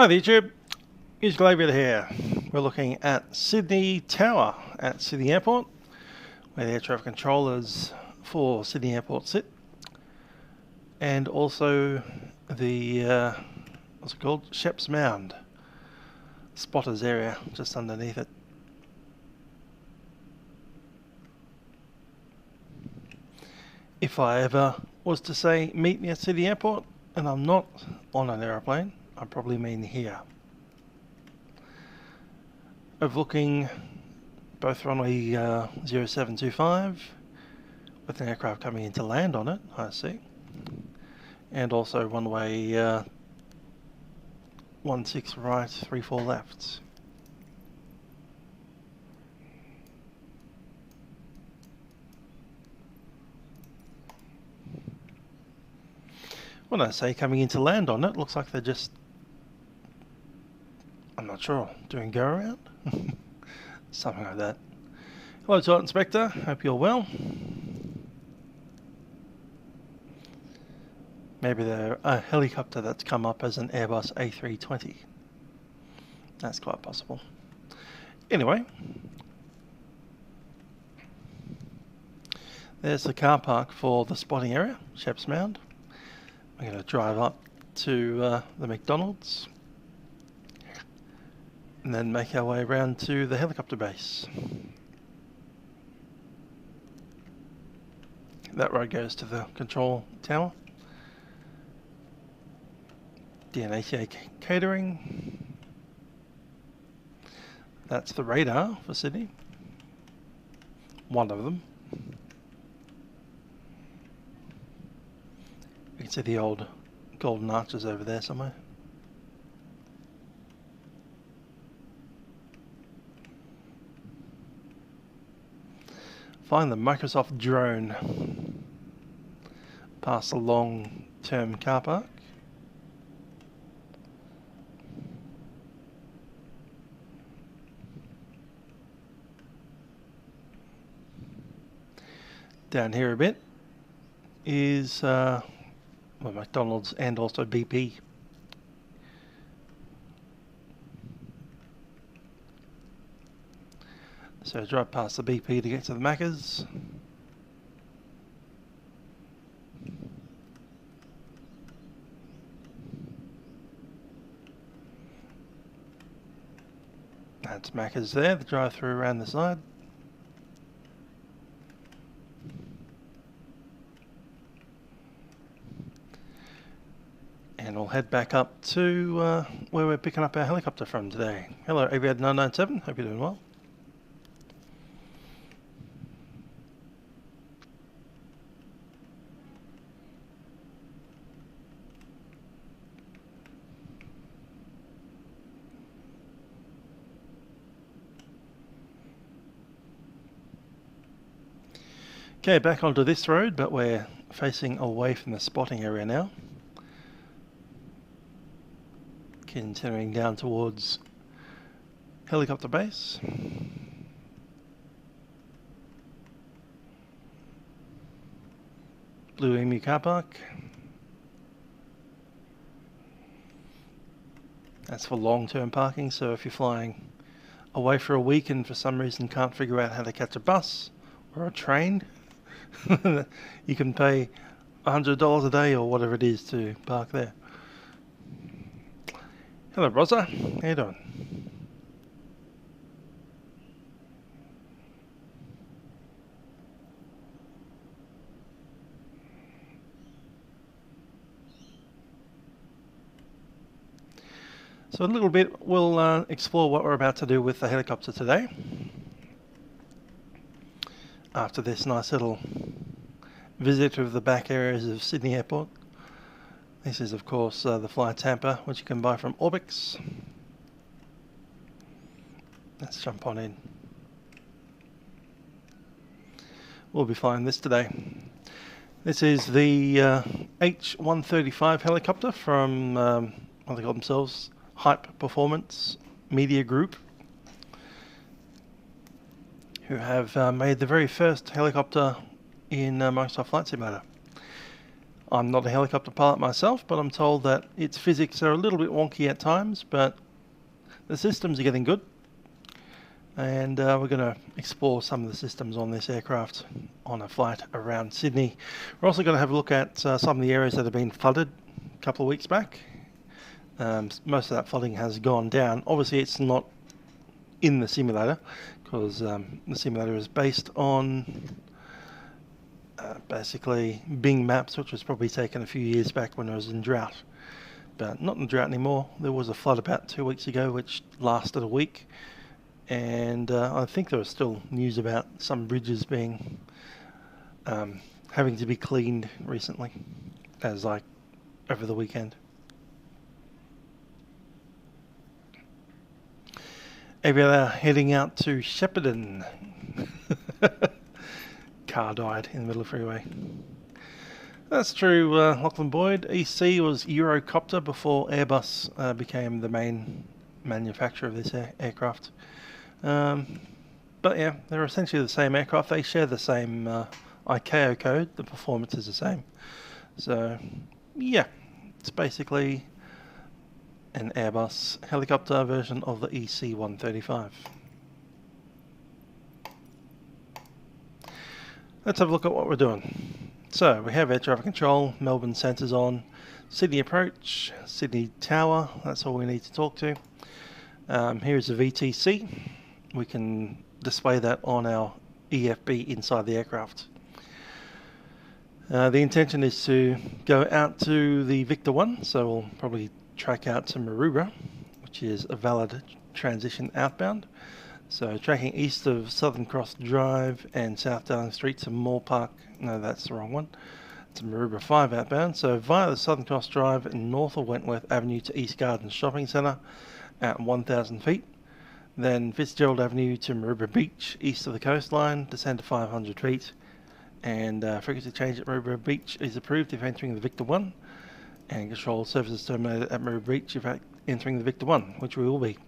Hi there YouTube, Musical Aviator here. We're looking at Sydney Tower at Sydney Airport, where the air traffic controllers for Sydney Airport sit, and also the what's it called, Shep's Mound spotters area just underneath it. If I ever was to say meet me at Sydney Airport and I'm not on an aeroplane, I probably mean here. Overlooking both runway 0725 with an aircraft coming in to land on it, I see, and also runway 16 right, 34 left. When I say coming in to land on it, looks like they're just, I'm not sure, doing go around? Something like that. Hello, Toilet Inspector, hope you're well. Maybe they're a helicopter that's come up as an Airbus A320. That's quite possible. Anyway, there's the car park for the spotting area, Shep's Mound. We're going to drive up to the McDonald's and then make our way around to the helicopter base. That road goes to the control tower. DNATA catering. That's the radar for Sydney. One of them. You can see the old golden arches over there somewhere. Find the Microsoft drone past the long-term car park. Down here a bit is well, McDonald's and also BP. So drive past the BP to get to the Macca's. That's Macca's there, the drive through around the side. And we'll head back up to where we're picking up our helicopter from today. Hello, Aviator 997, hope you're doing well. Okay, back onto this road, but we're facing away from the spotting area now. Continuing down towards helicopter base. Blue Emu car park. That's for long-term parking, so if you're flying away for a week and for some reason can't figure out how to catch a bus or a train, you can pay $100 a day or whatever it is to park there. Hello Rosa, how you doing? So a little bit we'll explore what we're about to do with the helicopter today. After this nice little visit of the back areas of Sydney Airport. This is of course the FlyTampa, which you can buy from Orbx. Let's jump on in. We'll be flying this today. This is the H135 helicopter from what they call themselves, Hype Performance Media Group, who have made the very first helicopter in Microsoft Flight Simulator. I'm not a helicopter pilot myself, but I'm told that its physics are a little bit wonky at times, but the systems are getting good. And we're going to explore some of the systems on this aircraft on a flight around Sydney. We're also going to have a look at some of the areas that have been flooded a couple of weeks back. Most of that flooding has gone down. Obviously it's not in the simulator, because the simulator is based on basically Bing Maps, which was probably taken a few years back when it was in drought. But not in drought anymore. There was a flood about 2 weeks ago which lasted a week. And I think there was still news about some bridges being having to be cleaned recently, as like over the weekend. Aviator heading out to Shepparton. Car died in the middle of the freeway. That's true, Lachlan Boyd. EC was Eurocopter before Airbus became the main manufacturer of this aircraft. But yeah, they're essentially the same aircraft. They share the same ICAO code. The performance is the same. So yeah, it's basically an Airbus helicopter version of the EC135. Let's have a look at what we're doing. So we have air traffic control, Melbourne sensors on, Sydney approach, Sydney Tower, that's all we need to talk to. Here's the VTC. We can display that on our EFB inside the aircraft. The intention is to go out to the Victor 1, so we'll probably track out to Maroubra, which is a valid transition outbound. So tracking east of Southern Cross Drive and South Darling Street to Moore Park. No, that's the wrong one. It's Maroubra 5 outbound. So via the Southern Cross Drive and north of Wentworth Avenue to East Gardens Shopping Centre at 1,000 feet. Then Fitzgerald Avenue to Maroubra Beach, east of the coastline, descend to 500 feet. And frequency change at Maroubra Beach is approved if entering the Victor 1. And control services terminated at Maroubra Beach if entering the Victor 1, which we will be.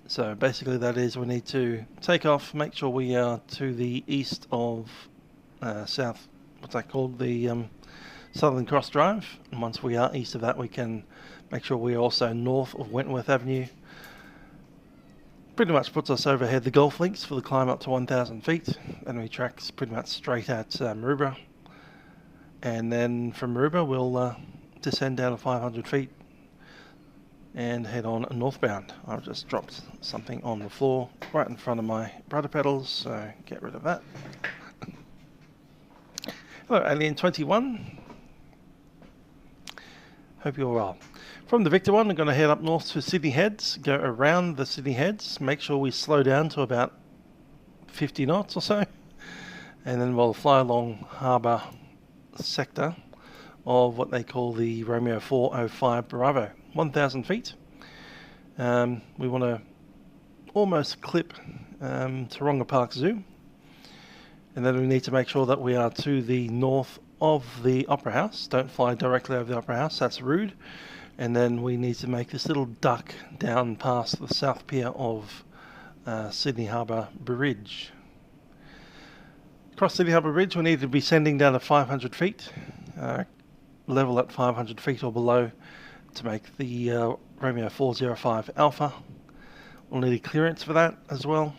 So basically that is we need to take off, make sure we are to the east of south, what's that called, the Southern Cross Drive. And once we are east of that, we can make sure we are also north of Wentworth Avenue. Pretty much puts us overhead the golf links for the climb up to 1,000 feet. And we track pretty much straight at Maroubra. And then from Maroubra we'll descend down to 500 feet. And head on northbound. I've just dropped something on the floor right in front of my rudder pedals, so get rid of that. Hello, Alien 21. Hope you're well. From the Victor 1, I'm going to head up north to Sydney Heads, go around the Sydney Heads, make sure we slow down to about 50 knots or so, and then we'll fly along Harbour sector of what they call the Romeo 405 Bravo. 1,000 feet. We want to almost clip Taronga Park Zoo, and then we need to make sure that we are to the north of the Opera House. Don't fly directly over the Opera House, that's rude. And then we need to make this little duck down past the south pier of Sydney Harbour Bridge. Across Sydney Harbour Bridge we need to be sending down to 500 feet, level at 500 feet or below, to make the Romeo 405 Alpha. We'll need a clearance for that as well,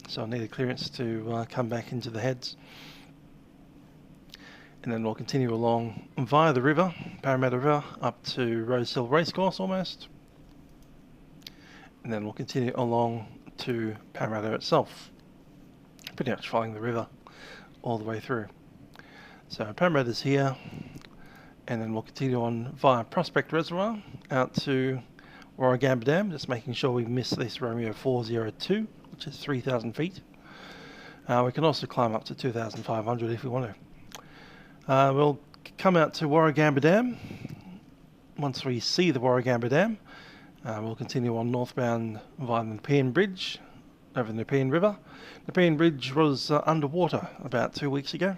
so I'll need a clearance to come back into the heads. And then we'll continue along via the river, Parramatta River, up to Rosehill Racecourse almost. And then we'll continue along to Parramatta itself, pretty much following the river all the way through. So Parramatta's here. And then we'll continue on via Prospect Reservoir out to Warragamba Dam, just making sure we miss this Romeo 402, which is 3,000 feet. We can also climb up to 2,500 if we want to. We'll come out to Warragamba Dam. Once we see the Warragamba Dam, we'll continue on northbound via the Nepean Bridge over the Nepean River. Nepean Bridge was underwater about 2 weeks ago.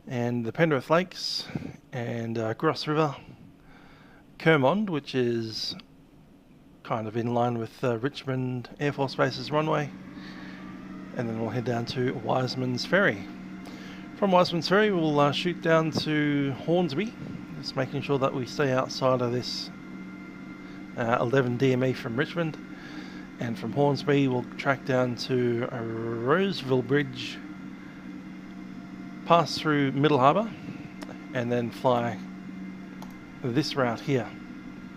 And the Penrith Lakes and Gross River, Kermond, which is kind of in line with Richmond Air Force Base's runway, and then we'll head down to Wiseman's Ferry. From Wiseman 3 we'll shoot down to Hornsby, just making sure that we stay outside of this 11 DME from Richmond, and from Hornsby we'll track down to Roseville Bridge, pass through Middle Harbour, and then fly this route here,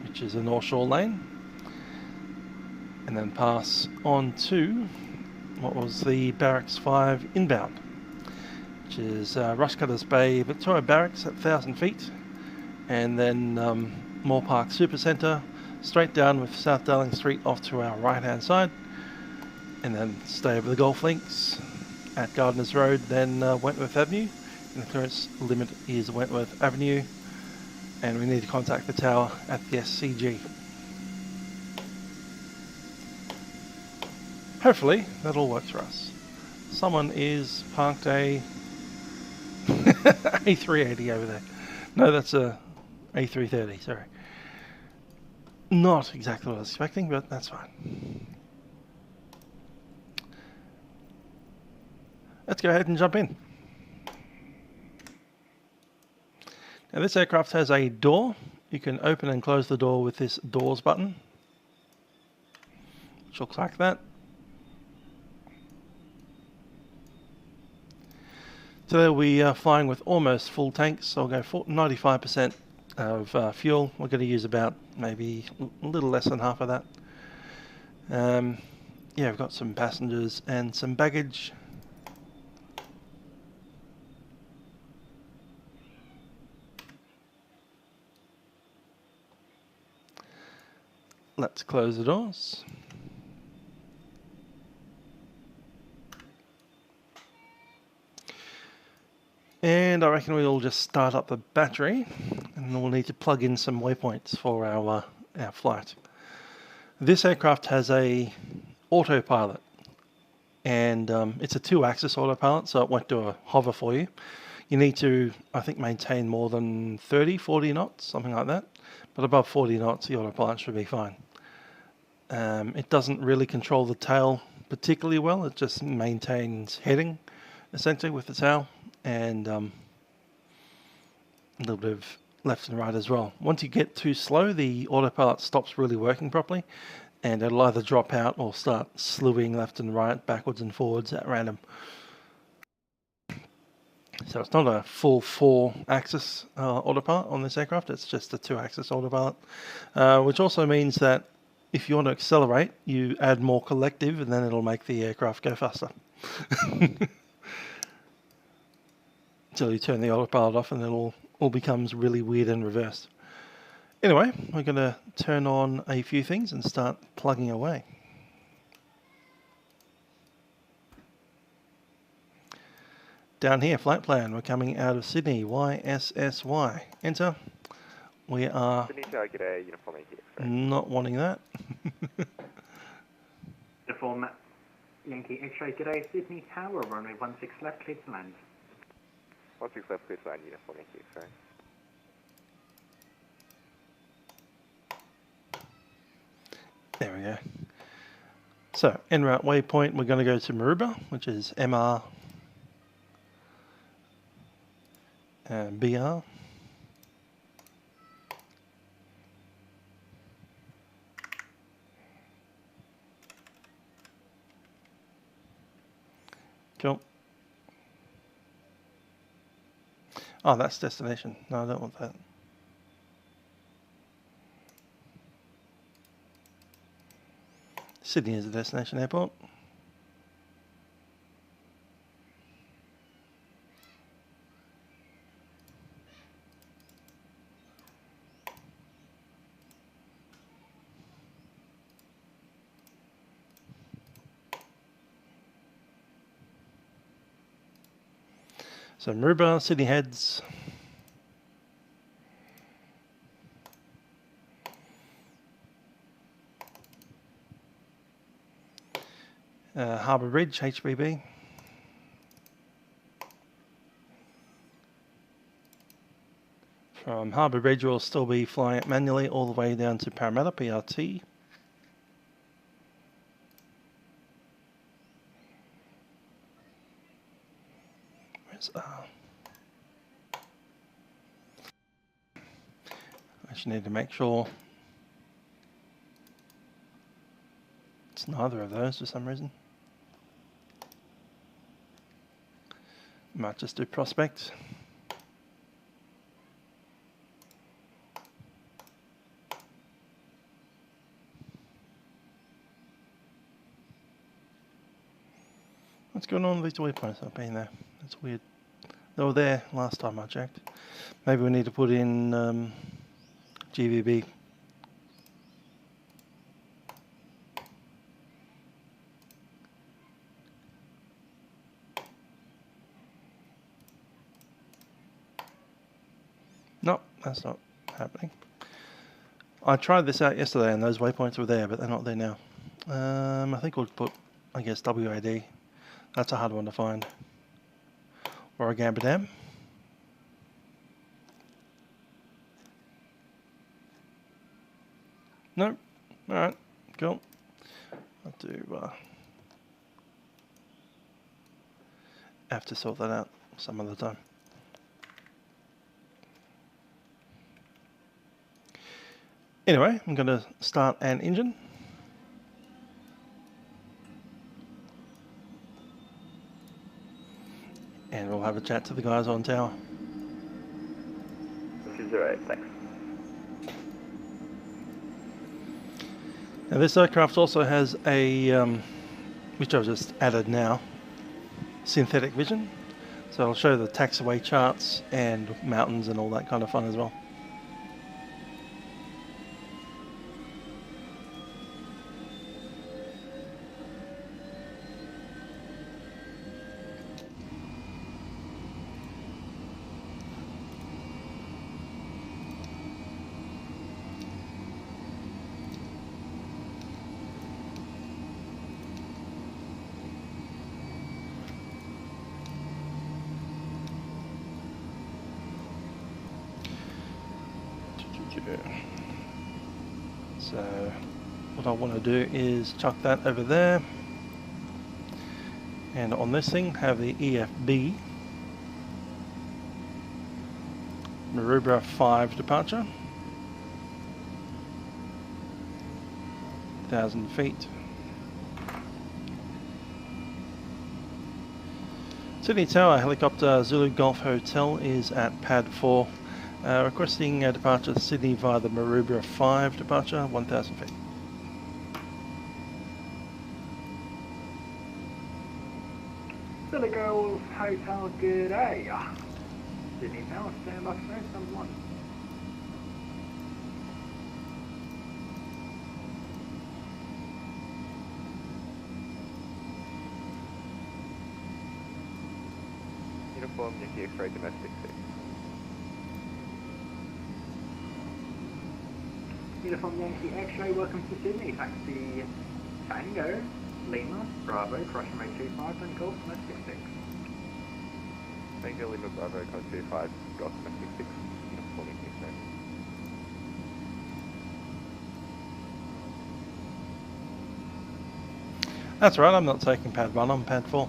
which is a North Shore lane, and then pass on to what was the Barracks 5 inbound, which is Rushcutters Bay Victoria Barracks at 1,000 feet, and then Moore Park Supercentre, straight down with South Darling Street off to our right hand side, and then stay over the golf links at Gardeners Road, then Wentworth Avenue, and the clearance limit is Wentworth Avenue, and we need to contact the tower at the SCG. Hopefully that all works for us. Someone is parked a A380 over there. No, that's a A330, sorry. Not exactly what I was expecting, but that's fine. Let's go ahead and jump in. Now this aircraft has a door. You can open and close the door with this doors button, which looks like that. Today we are flying with almost full tanks, so I'll go for 95% of fuel. We're going to use about maybe a little less than half of that. Yeah, we've got some passengers and some baggage. Let's close the doors. And I reckon we'll just start up the battery, and then we'll need to plug in some waypoints for our flight. This aircraft has a autopilot, and it's a 2-axis autopilot, so it won't do a hover for you. You need to, I think, maintain more than 30, 40 knots, something like that. But above 40 knots, the autopilot should be fine. It doesn't really control the tail particularly well. It just maintains heading, essentially, with the tail, and a little bit of left and right as well. Once you get too slow, the autopilot stops really working properly, and it'll either drop out or start slewing left and right, backwards and forwards at random. So it's not a full 4-axis autopilot on this aircraft, it's just a 2-axis autopilot, which also means that if you want to accelerate, you add more collective, and then it'll make the aircraft go faster. Until you turn the autopilot off, and then it all becomes really weird and reversed. Anyway, we're going to turn on a few things and start plugging away. Down here, flight plan, we're coming out of Sydney, YSSY. Enter. We are not wanting that. Uniform Yankee X-ray, g'day, Sydney Tower, runway 16 left, clear to land. 16 left, clear to land, Uniform Yankee X-ray. There we go. So, en route waypoint, we're going to go to Maroubra, which is MR and BR. Cool. Oh, that's destination. No, I don't want that. Sydney is the destination airport. So Maroubra, Sydney heads. Harbour Bridge, HBB. From Harbour Bridge we'll still be flying it manually all the way down to Parramatta, PRT. Where's just need to make sure it's neither of those for some reason. Might just do prospect. What's going on with these waypoints not being there? That's weird. They were there last time I checked. Maybe we need to put in GVB. No, that's not happening. I tried this out yesterday and those waypoints were there, but they're not there now. I think we'll put, I guess, WAD. That's a hard one to find. Or a Gambadam. Nope. Alright, cool. I'll do, have to sort that out some other time. Anyway, I'm going to start an engine. And we'll have a chat to the guys on tower. This is alright, thanks. Now this aircraft also has a, which I've just added now, synthetic vision. So I'll show the taxiway charts and mountains and all that kind of fun as well. So what I want to do is chuck that over there, and on this thing have the EFB Maroubra 5 departure, 1,000 feet. Sydney Tower helicopter Zulu Golf Hotel is at pad 4. Requesting a departure to Sydney via the Maroubra 5 departure, 1,000 feet. Silly Girls Hotel, good day. Sydney Tower, stand by for number 1. Uniform Yankee X-ray domestic 6. Uniform Yankee X-ray, welcome to Sydney. Taxi Tango, Lima, Bravo, crossing rate 25, and Golf domestic 6. Tango Lima Bravo, code 25, Golf domestic 6, uniform Yankee X-ray. That's right, I'm not taking pad 1, I'm pad 4.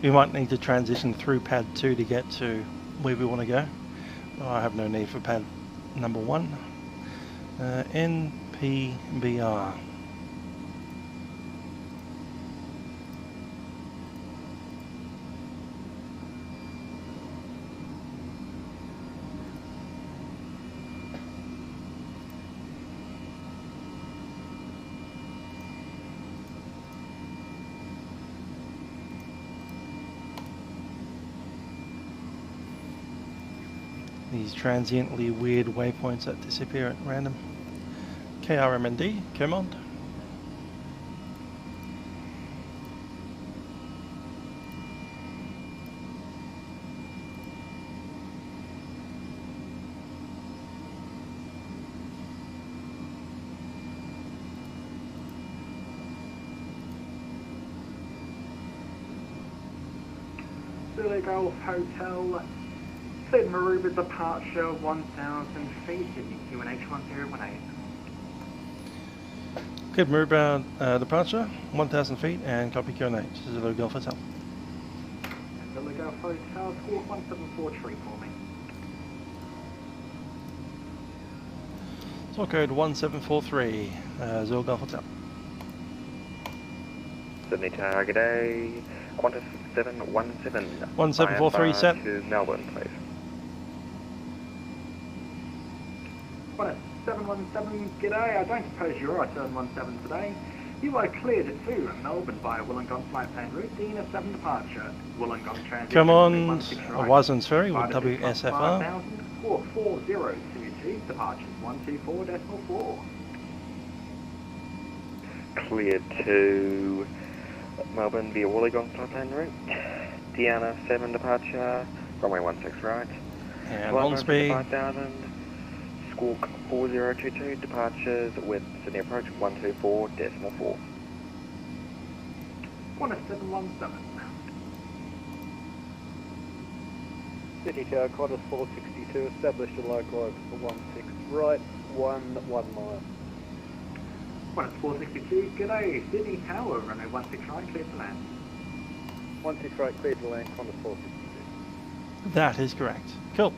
We might need to transition through pad 2 to get to where we want to go. I have no need for pad number 1. NPBR. These transiently weird waypoints that disappear at random. KRMND, Kermond. Silly Golf Hotel, Sid Maroubra departure 1,000 feet, Sydney QNH 1018. Good Maroubra departure, 1,000 feet, and copy QNH. This is Silly Golf Hotel. Silly Golf Hotel, score 174 tree for me. Sort code 1743, Zero Golf Hotel. Sydney Tower, good day. Qantas 717. 1743 set. To Melbourne, please. Qantas 717, g'day. I don't suppose you're at 717 today. You are cleared to Melbourne by Wollongong flight plan route, Dina 7 departure. Wollongong transit. Come on, Wiseman's Ferry with WSFR. 4022, departures 124.4. Cleared to Melbourne via Wollongong flight plan route. Diana 7 departure, runway 16 right. And on speed. 5000. Squawk 4022, departures with Sydney approach 124.4. Qantas 717. Sydney Tower, Qantas 462, established a local over for 16 right, 1 mile. Qantas 462, g'day. Sydney Tower, runway 16 right, clear to land. 16 right, clear to land, Qantas 462. That is correct. Cool.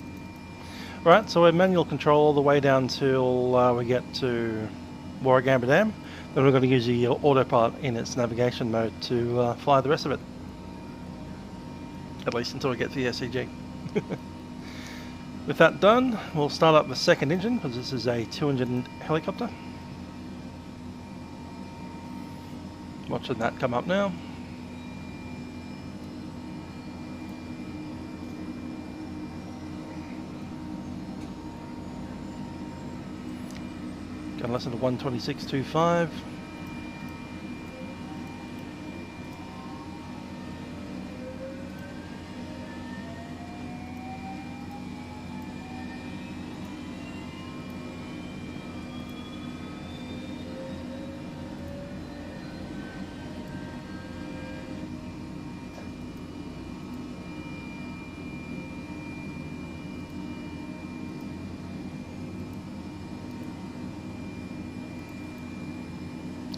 Right, so we're manual control all the way down till we get to Warragamba Dam. Then we're going to use the autopilot in its navigation mode to fly the rest of it. At least until we get to the SCG. With that done, we'll start up the second engine because this is a 2-engine helicopter. Watching that come up now. Going to listen to 126.25.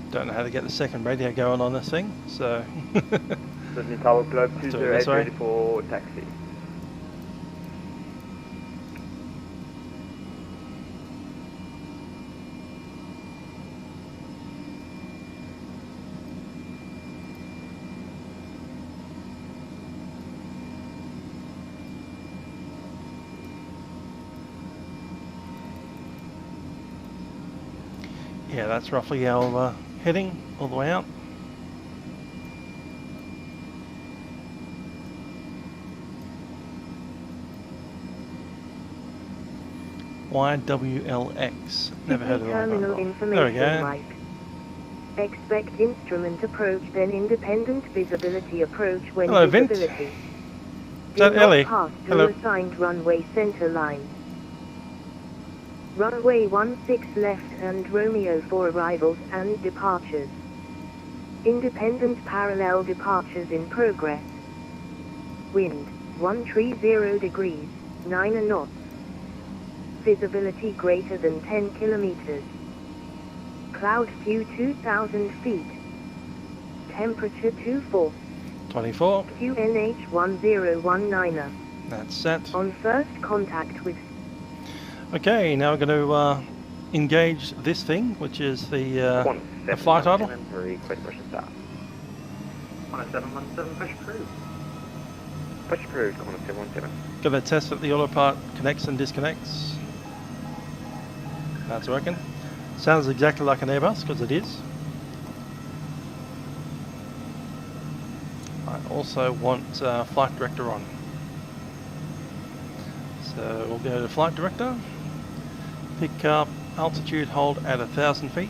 Don't know how to get the second radio going on this thing, so Sydney Tower, Globe do it this way. 20834, taxi. yeah, that's roughly our heading all the way out. YWLX. Never heard of that. Terminal There we go. Mike. Expect instrument approach, then independent visibility approach when Hello, Vint. visibility. Is that Do not Ellie? pass Hello. through assigned runway center line. Runway 16 left and Romeo for arrivals and departures. Independent parallel departures in progress. Wind 130 degrees, 9 knots. Visibility greater than 10 kilometers. Cloud few 2,000 feet. Temperature 24. 24. QNH 1019. That's set. On first contact with. Okay, now we're going to engage this thing, which is the flight idle. Request push and start. Qantas 717, push approved. Push approved, Qantas 717. Going to test that the autopilot connects and disconnects. That's working. Sounds exactly like an Airbus, because it is. I also want flight director on. So we'll go to flight director. Pick up altitude hold at 1,000 feet.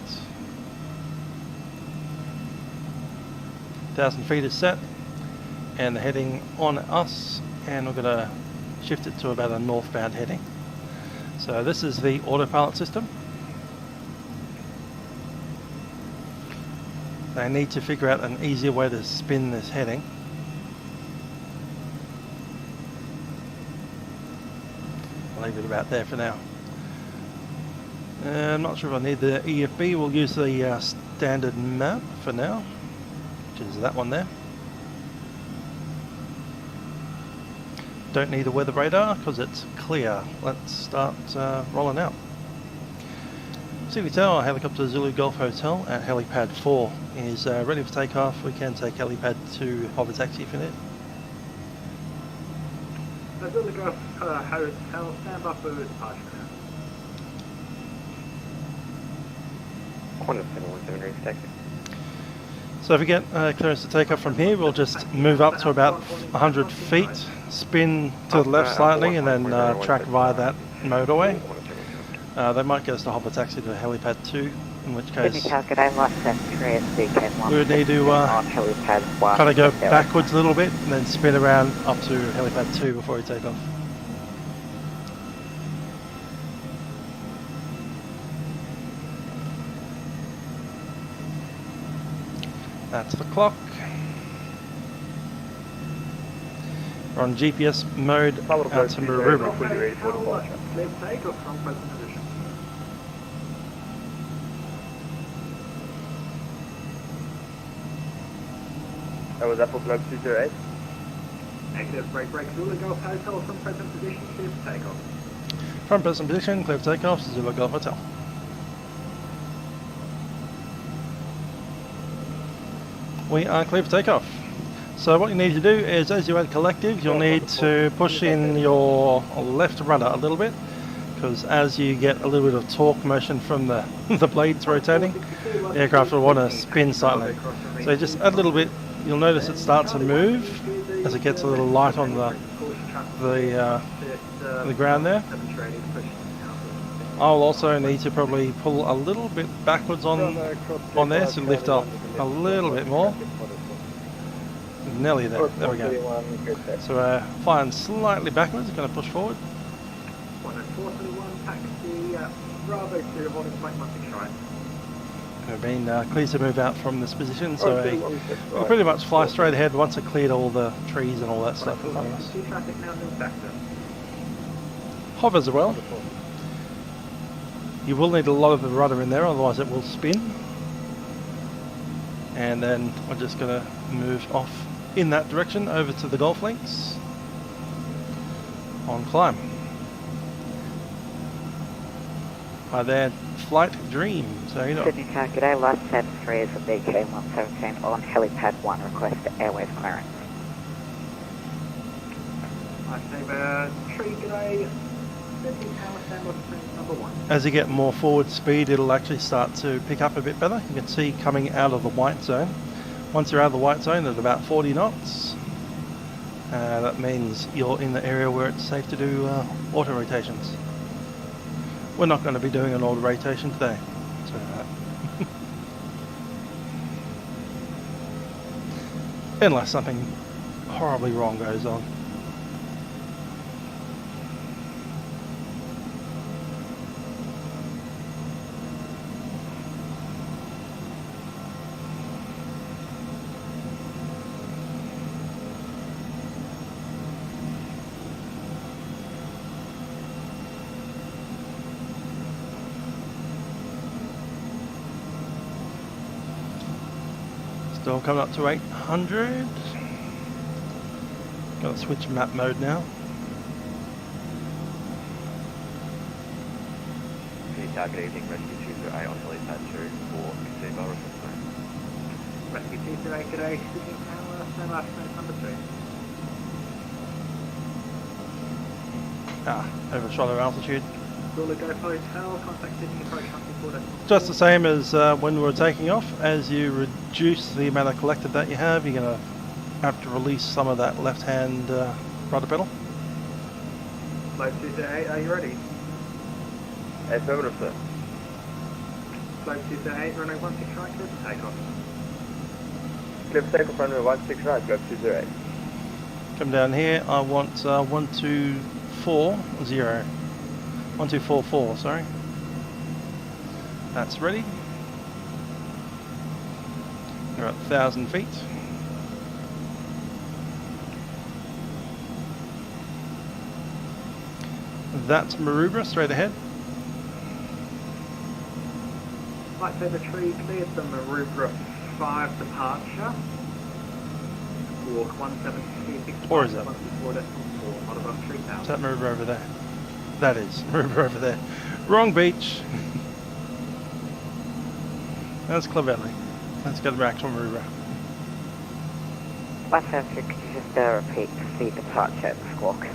1,000 feet is set. And the heading on us. And we're going to shift it to about a northbound heading. So this is the autopilot system. They need to figure out an easier way to spin this heading. I'll leave it about there for now. I'm not sure if I need the EFB. We'll use the standard map for now, which is that one there. Don't need a weather radar because it's clear. Let's start rolling out. City Tower, helicopter Zulu Golf Hotel at helipad 4 is ready for takeoff. We can take helipad 2 hover taxi if you need. Zulu Golf Hotel, stand by for departure now. Qantas 717 ready for taxi. So if we get clearance to take off from here, we'll just move up to about 100 feet, spin to the left slightly, and then track via that motorway. They might get us to hover taxi to helipad 2, in which case we would need to kind of go backwards a little bit and then spin around up to helipad 2 before we take off. That's the clock. We're on GPS mode out to Maroubra. Clear takeoff from present position. That was Apple Globe 208. Negative, break, Zulu Golf Hotel from present position, clear for takeoff. From present position, clear for takeoff, Zulu Golf Hotel. We are clear for takeoff. So what you need to do is, as you add collective, you'll need to push in your left rudder a little bit, because as you get a little bit of torque motion from the, the blades rotating, the aircraft will want to spin slightly. So just add a little bit, you'll notice it starts to move as it gets a little light on the ground there. I'll also need to probably pull a little bit backwards on there to lift up a little bit more. Nearly there. There we go. So flying slightly backwards, going to push forward. 10431, taxi, Bravo 2, holding flight 16 right. We've been cleared to move out from this position, so we'll pretty much fly straight ahead once it cleared all the trees and all that stuff in front of us. Traffic now in sector. Hovers as well. You will need a lot of the rudder in there, otherwise it will spin. And then we're just going to move off in that direction over to the golf links on climb. Hi there, Flight Dream. So you know. Sydney Tower, g'day, last 73 is a BK 117 on helipad 1, request airways clearance. Lifesaver, tree, g'day, Sydney Tower, stand by for number 1. As you get more forward speed, it'll actually start to pick up a bit better. You can see coming out of the white zone. Once you're out of the white zone at about 40 knots, that means you're in the area where it's safe to do auto rotations. We're not going to be doing an auto rotation today. So, unless something horribly wrong goes on. Still coming up to 800. Got to switch map mode now. Target evening, rescue 208 on helipad 2 for Casebo response. Rescue 208, g'day, Sydney Tower, stand by for number 2. Over shallow altitude. Zulu Golf Hotel, contact Sydney approach company quarter. Just the same as when we were taking off. As you reduce the amount of collective that you have, you're going to have to release some of that left-hand rudder pedal. Flight 208, are you ready? Affirmative, sir. Flight 208, runway 16 right, clear for takeoff. Clear for takeoff, runway 16 right, Globe 208. Come down here, I want 1240. 1244, sorry. That's ready. We're at 1,000 feet. That's Maroubra, straight ahead. Lifesaver tree cleared the Maroubra 5 departure. Walk 176. Or is that? 164.4, not above 3,000. Is that Maroubra over there? That is Maroubra over there. Wrong beach. That's cleverly. Let's get back to Aruba. 173, could you just repeat the departure and squawk?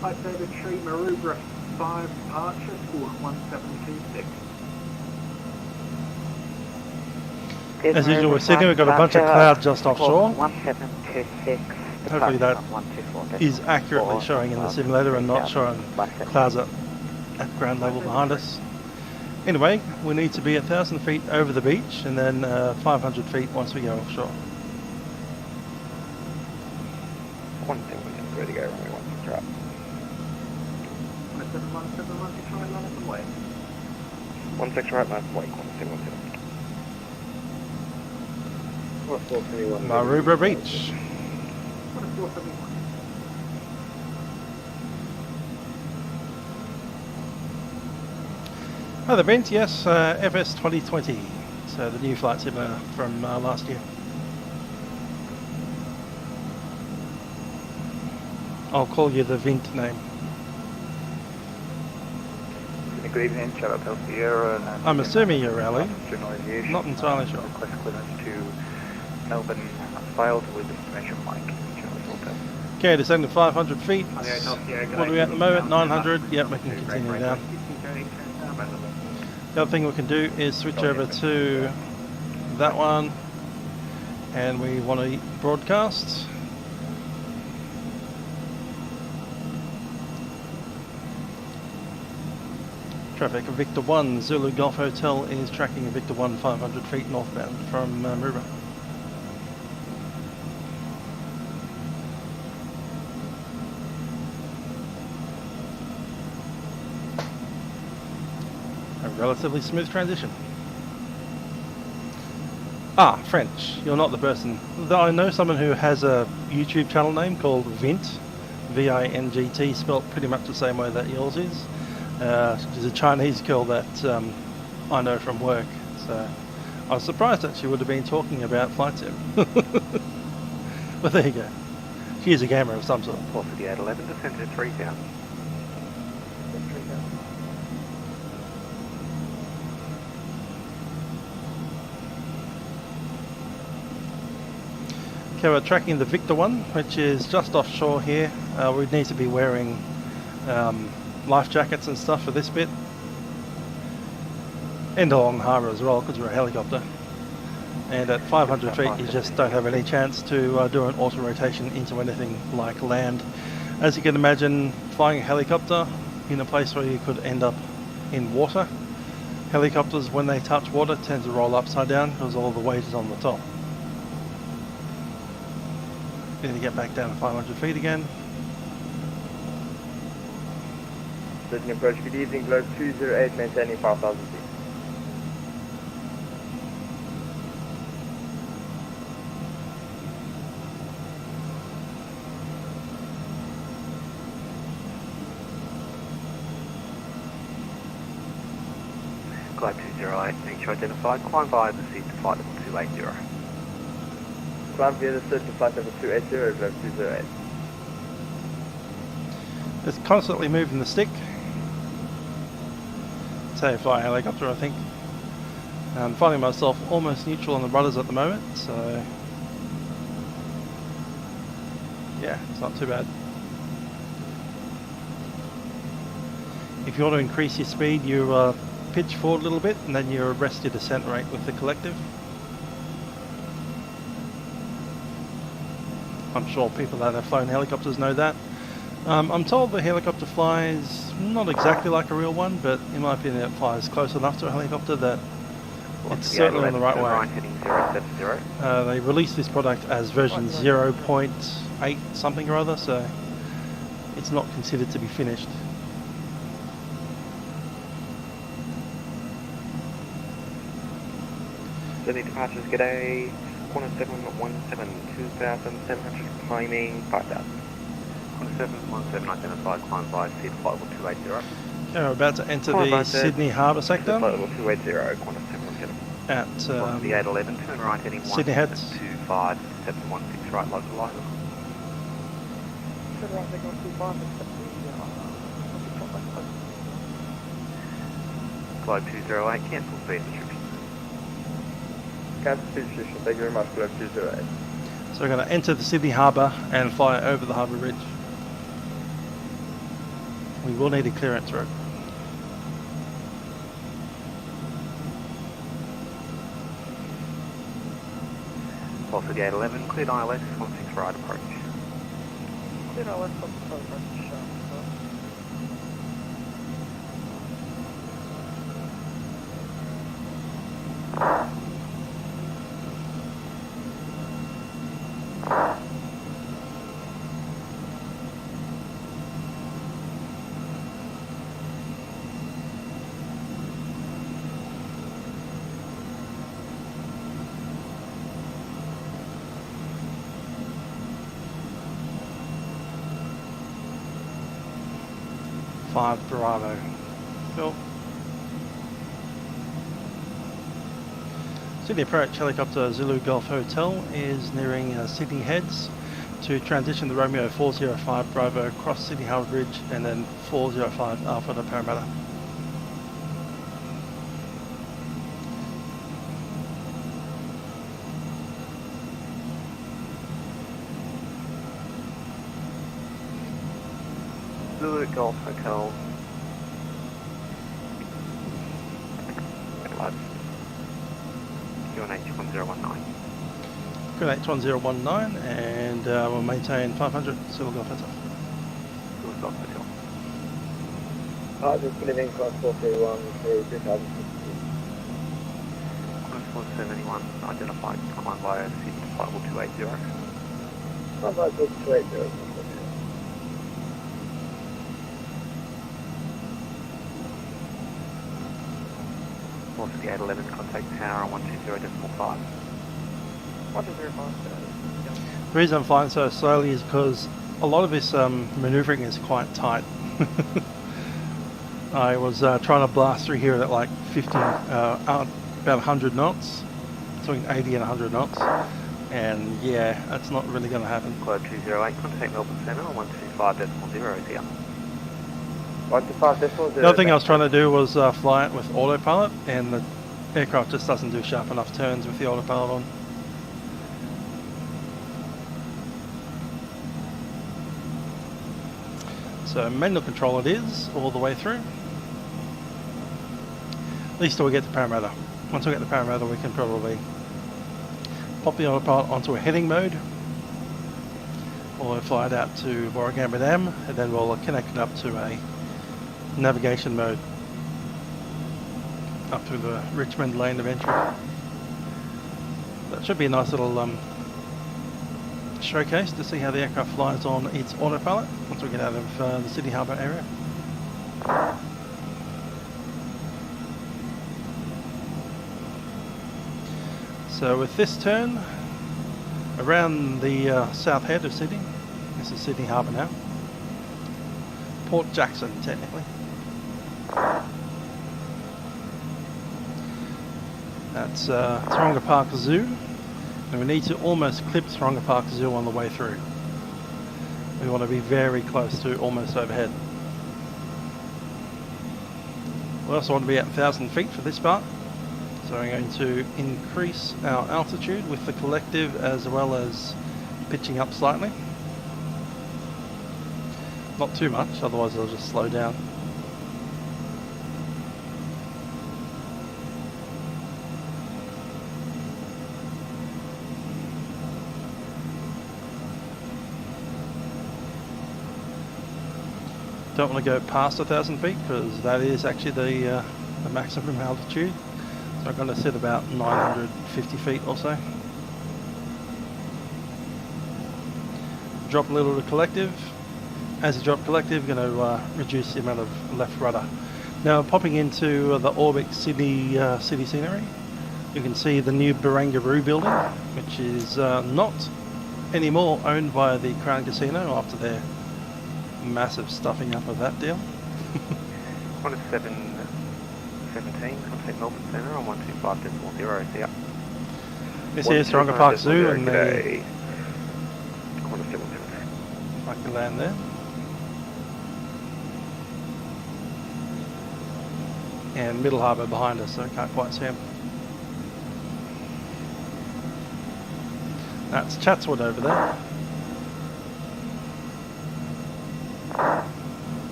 Hi, David Tree, Maroubra 5 departure, squawk 1726. As usual with Sydney, we've got a bunch of clouds just offshore. 1726. Hopefully that is accurately showing in the simulator and not showing clouds at ground level behind us. Anyway, we need to be 1,000 feet over the beach and then 500 feet once we go offshore. 171, ready to go, runway 16 right. 17171, try and line up and wait. 16 right, nice and wait, 1717. Maroubra Beach. 471. Oh, the Brent, yes, FS 2020. So the new flight simulator from last year. I'll call you the Vint name. Good evening, Charlotte Sierra. I'm assuming you're Ali. Not entirely sure. Request clearance to Melbourne, failed with destination Mike. Okay, descending 500 feet. What are we at the moment? 900. Yep, we can continue down. The other thing we can do is switch over to that one, and we want to broadcast. Traffic of Victor 1, Zulu Golf Hotel is tracking Victor 1 500 feet northbound from Maroubra. A relatively smooth transition. Ah, French. You're not the person. Though I know someone who has a YouTube channel name called Vint, V-I-N-G-T, spelled pretty much the same way that yours is. She's a Chinese girl that I know from work, so I was surprised that she would have been talking about flight sim. But there you go. She is a gamer of some sort. Port for the 811, descend to 3000. Okay, we're tracking the Victor 1, which is just offshore here. We need to be wearing life jackets and stuff for this bit, and along the harbour as well because we're a helicopter, and at 500 feet you just don't have any chance to do an auto rotation into anything like land. As you can imagine, flying a helicopter in a place where you could end up in water, helicopters when they touch water tend to roll upside down because all the weight is on the top. Need to get back down to 500 feet again. Sydney approach, good evening, Globe 208, maintaining 5,000 feet. Globe 208, make sure identified, climb via the seat to flight level 280. Climb via the seat to flight level 280, Globe 208. It's constantly moving the stick. Say fly a helicopter, I think. I'm finding myself almost neutral on the rudders at the moment, so yeah, it's not too bad. If you want to increase your speed, you pitch forward a little bit and then you arrest your descent rate with the collective. I'm sure people that have flown helicopters know that. I'm told the helicopter flies not exactly like a real one, but in my opinion it flies close enough to a helicopter that it's certainly in the right way. They released this product as version 0.8 something or other, so it's not considered to be finished. Sydney departures, g'day. 1717, 2,700, climbing 5,000. 1717 identified, climb via seat flight level 280. Okay, we're about to enter the Sydney Harbour sector. Flight level 280, 1717. At the 811, turn right heading Sydney Heads. 125, 716 right, local line. Globe 208, cancel speed restriction. Cancel speed restriction. Thank you very much, Globe 208. So we're going to enter the Sydney Harbour and fly over the Harbour Ridge. We will need a clearance rope. Also gate 11, cleared ILS, 16 right approach. Cleared ILS, 16 approach. 5 Bravo. Cool. Sydney approach helicopter Zulu Golf Hotel is nearing Sydney Heads to transition the Romeo 405 Bravo across Sydney Harbour Bridge and then 405 Alpha to Parramatta. Zulu Golf Hotel. QNH 1019. QNH 1019 and we'll maintain 500 Zulu Golf Hotel. Zulu Golf Hotel. Just living class 431 through 2016. Climb 471, identified, climb via Sydney flight 280. Climb by 280. Also the 811, contact tower on 120.5. 120.5. The reason I'm flying so slowly is because a lot of this manoeuvring is quite tight. I was trying to blast through here at like 15, about 100 knots, between 80 and 100 knots, and yeah, that's not really going to happen. Globe 208, contact Melbourne Centre on 125.0 here. 125.0. The other thing I was trying to do was fly it with autopilot, and the aircraft just doesn't do sharp enough turns with the autopilot on. So manual control it is, all the way through. At least till we get to Parramatta. Once we get to Parramatta we can probably pop the autopilot onto a heading mode, or we'll fly it out to Warragamba Dam, and then we'll connect it up to a navigation mode up through the Richmond lane of entry. That should be a nice little showcase to see how the aircraft flies on its autopilot once we get out of the Sydney Harbour area. So with this turn around the south head of Sydney, this is Sydney Harbour now, Port Jackson technically. That's Taronga Park Zoo, and we need to almost clip Taronga Park Zoo on the way through. We want to be very close to almost overhead. We also want to be at 1,000 feet for this part, so we're going to increase our altitude with the collective as well as pitching up slightly. Not too much, otherwise it'll just slow down. Don't want to go past 1,000 feet because that is actually the maximum altitude. So I'm going to sit about 950 feet or so. Drop a little to collective. As you drop collective, you're going to reduce the amount of left rudder. Now popping into the Orbx city scenery, you can see the new Barangaroo building, which is not anymore owned by the Crown Casino after their massive stuffing up of that deal. 1717, contact Melbourne Centre on 125.0 here. This is Taronga Park Zoo and the... I can land there. And Middle Harbour behind us, so I can't quite see him. That's Chatswood over there.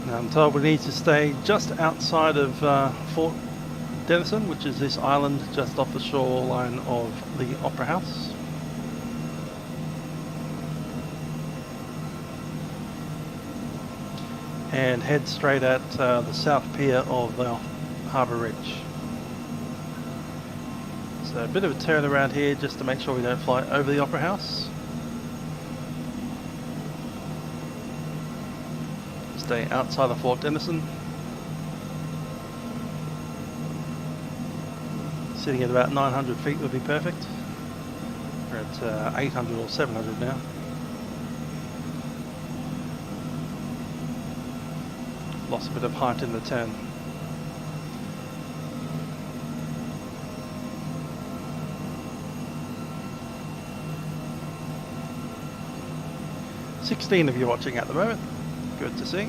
Now I'm told we need to stay just outside of Fort Denison, which is this island just off the shoreline of the Opera House. And head straight at the south pier of the Harbour Ridge. So a bit of a turn around here just to make sure we don't fly over the Opera House. Stay outside of Fort Denison. Sitting at about 900 feet would be perfect. We're at 800 or 700 now. Lost a bit of height in the turn. "16 of you watching at the moment. Good to see.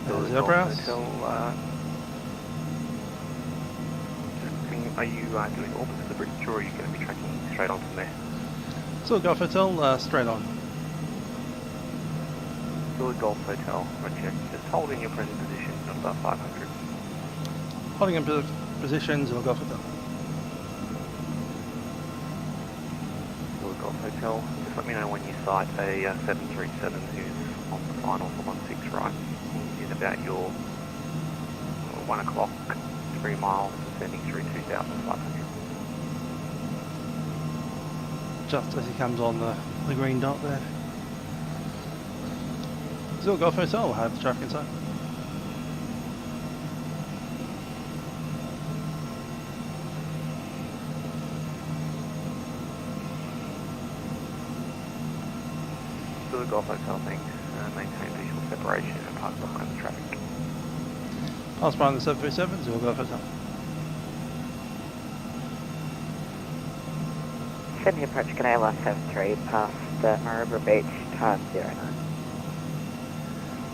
There's the Opera House. Are you doing Orbx to the bridge, or are you going to be tracking straight on from there? So Golf Hotel, straight on. Philly Golf Hotel, Roger. Just hold in your present position at about 500. Holding in positions, or Golf Hotel. Philly Golf Hotel. Just let me know when you sight a 737 who's on the final for 16 right. In about your 1 o'clock, 3 miles, descending through 2,500. Just as he comes on the green dot there. Still Golf Hotel will have the traffic inside. To the Golf Hotel, thanks. Maintain visual separation and park behind the traffic. Pass behind the 737, Still Golf Hotel. Sydney approach Canal 173 past Maroubra Beach, time 09.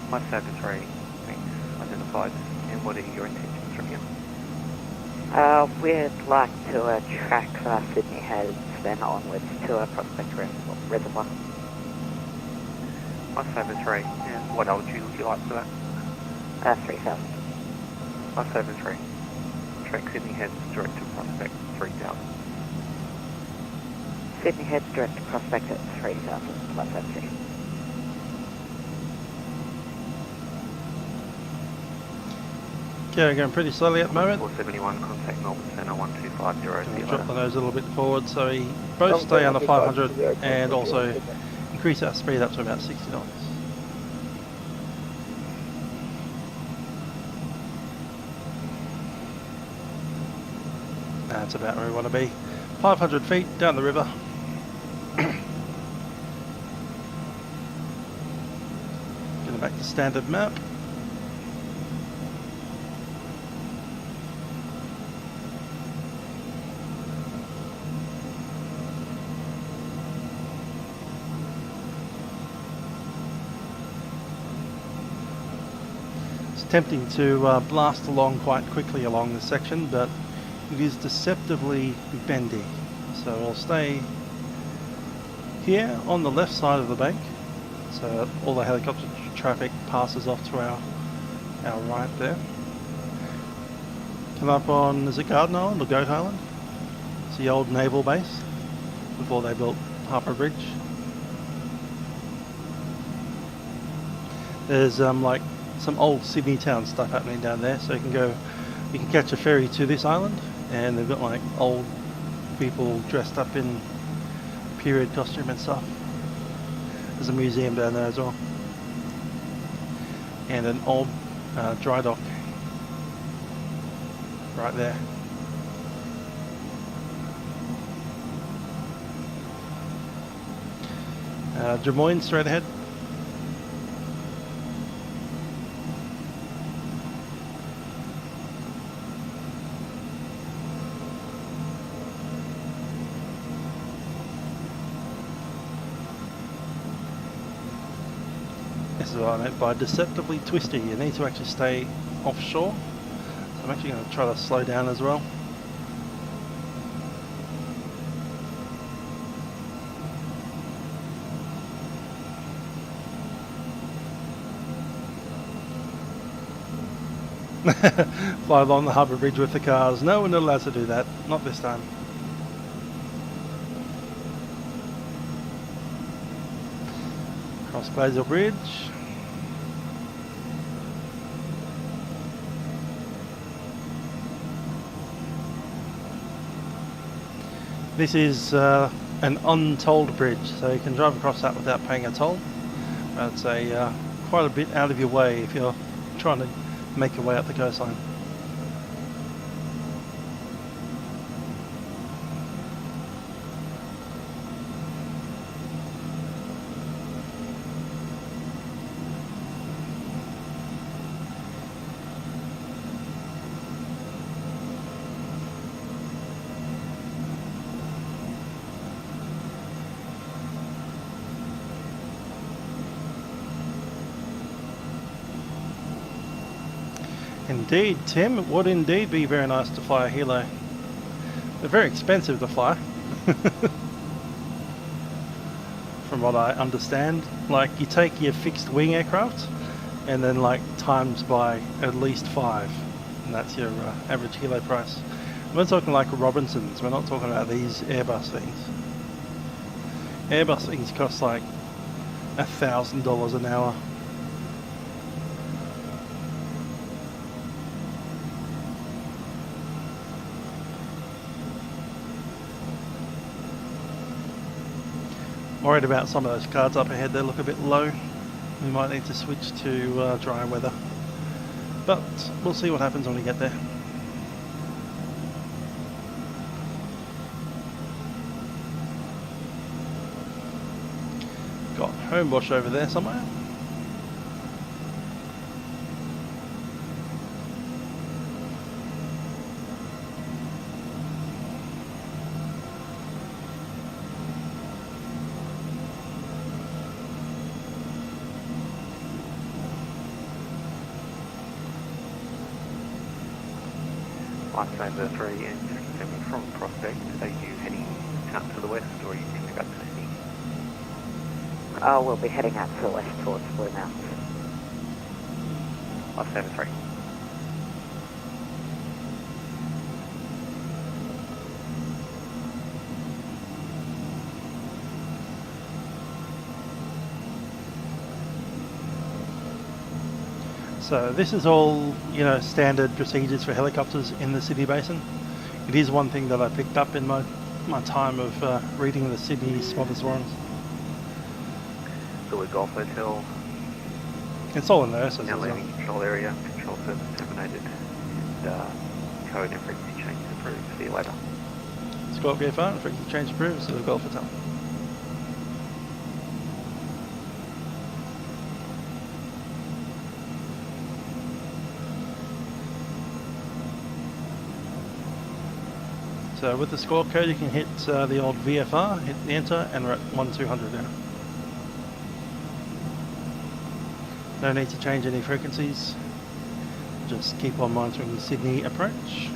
173, thanks. Identified. And what are your intentions from here? We'd like to track Sydney heads, then onwards to Prospect Reservoir. 173, and what altitude would you like for that? 3,000. 173. Track Sydney heads direct to Prospect 3000. Sydney heads direct to Prospect at 3,000, 173. Okay, going pretty slowly at the moment. 471, contact Melbourne Centre 1250. Drop the nose a little bit forward, so we both stay under 500 and also increase our speed up to about 60 knots. That's about where we want to be. 500 feet down the river. Getting back to standard map. It's tempting to blast along quite quickly along this section, but it is deceptively bendy. So we'll stay here on the left side of the bank, so all the helicopter traffic passes off to our right there. Come up on, is it Garden Island or Goat Island? It's the old naval base before they built Harbour Bridge. There's like some old Sydney town stuff happening down there, so you can catch a ferry to this island, and they've got like old people dressed up in period costume and stuff. There's a museum down there as well, and an old dry dock right there. Des Moines straight ahead. This is what I meant by deceptively twisty. You need to actually stay offshore. So I'm actually going to try to slow down as well. Fly along the Harbour Bridge with the cars. No, we're not allowed to do that. Not this time. Cross Basil Bridge. This is an untolled bridge, so you can drive across that without paying a toll. It's a quite a bit out of your way if you're trying to make your way up the coastline. Indeed, Tim, it would indeed be very nice to fly a helo. They're very expensive to fly. From what I understand. Like, you take your fixed wing aircraft and then like times by at least 5. And that's your average helo price. We're talking like Robinsons, we're not talking about these Airbus things. Airbus things cost like $1,000 an hour. Worried about some of those cards up ahead, they look a bit low. We might need to switch to dry weather. But we'll see what happens when we get there. Got Homebush over there somewhere. Lifesaver 3 and just confirming from Prospect, are you heading out to the west or are you going to go to Sydney? We'll be heading out to the west towards Blue Mountains. Lifesaver 3. So this is all, you know, standard procedures for helicopters in the Sydney Basin. It is one thing that I picked up in my time of reading the Sydney Spotters Warrants. So we're Golf Hotel. It's all in there, so Now landing control area, control service terminated, and code and frequency change approved. See you later. Squawk VFR, frequency change approved, so the Golf Hotel. So with the squawk code you can hit the old VFR, hit the enter, and we're at 1200 now. No need to change any frequencies, just keep on monitoring the Sydney approach.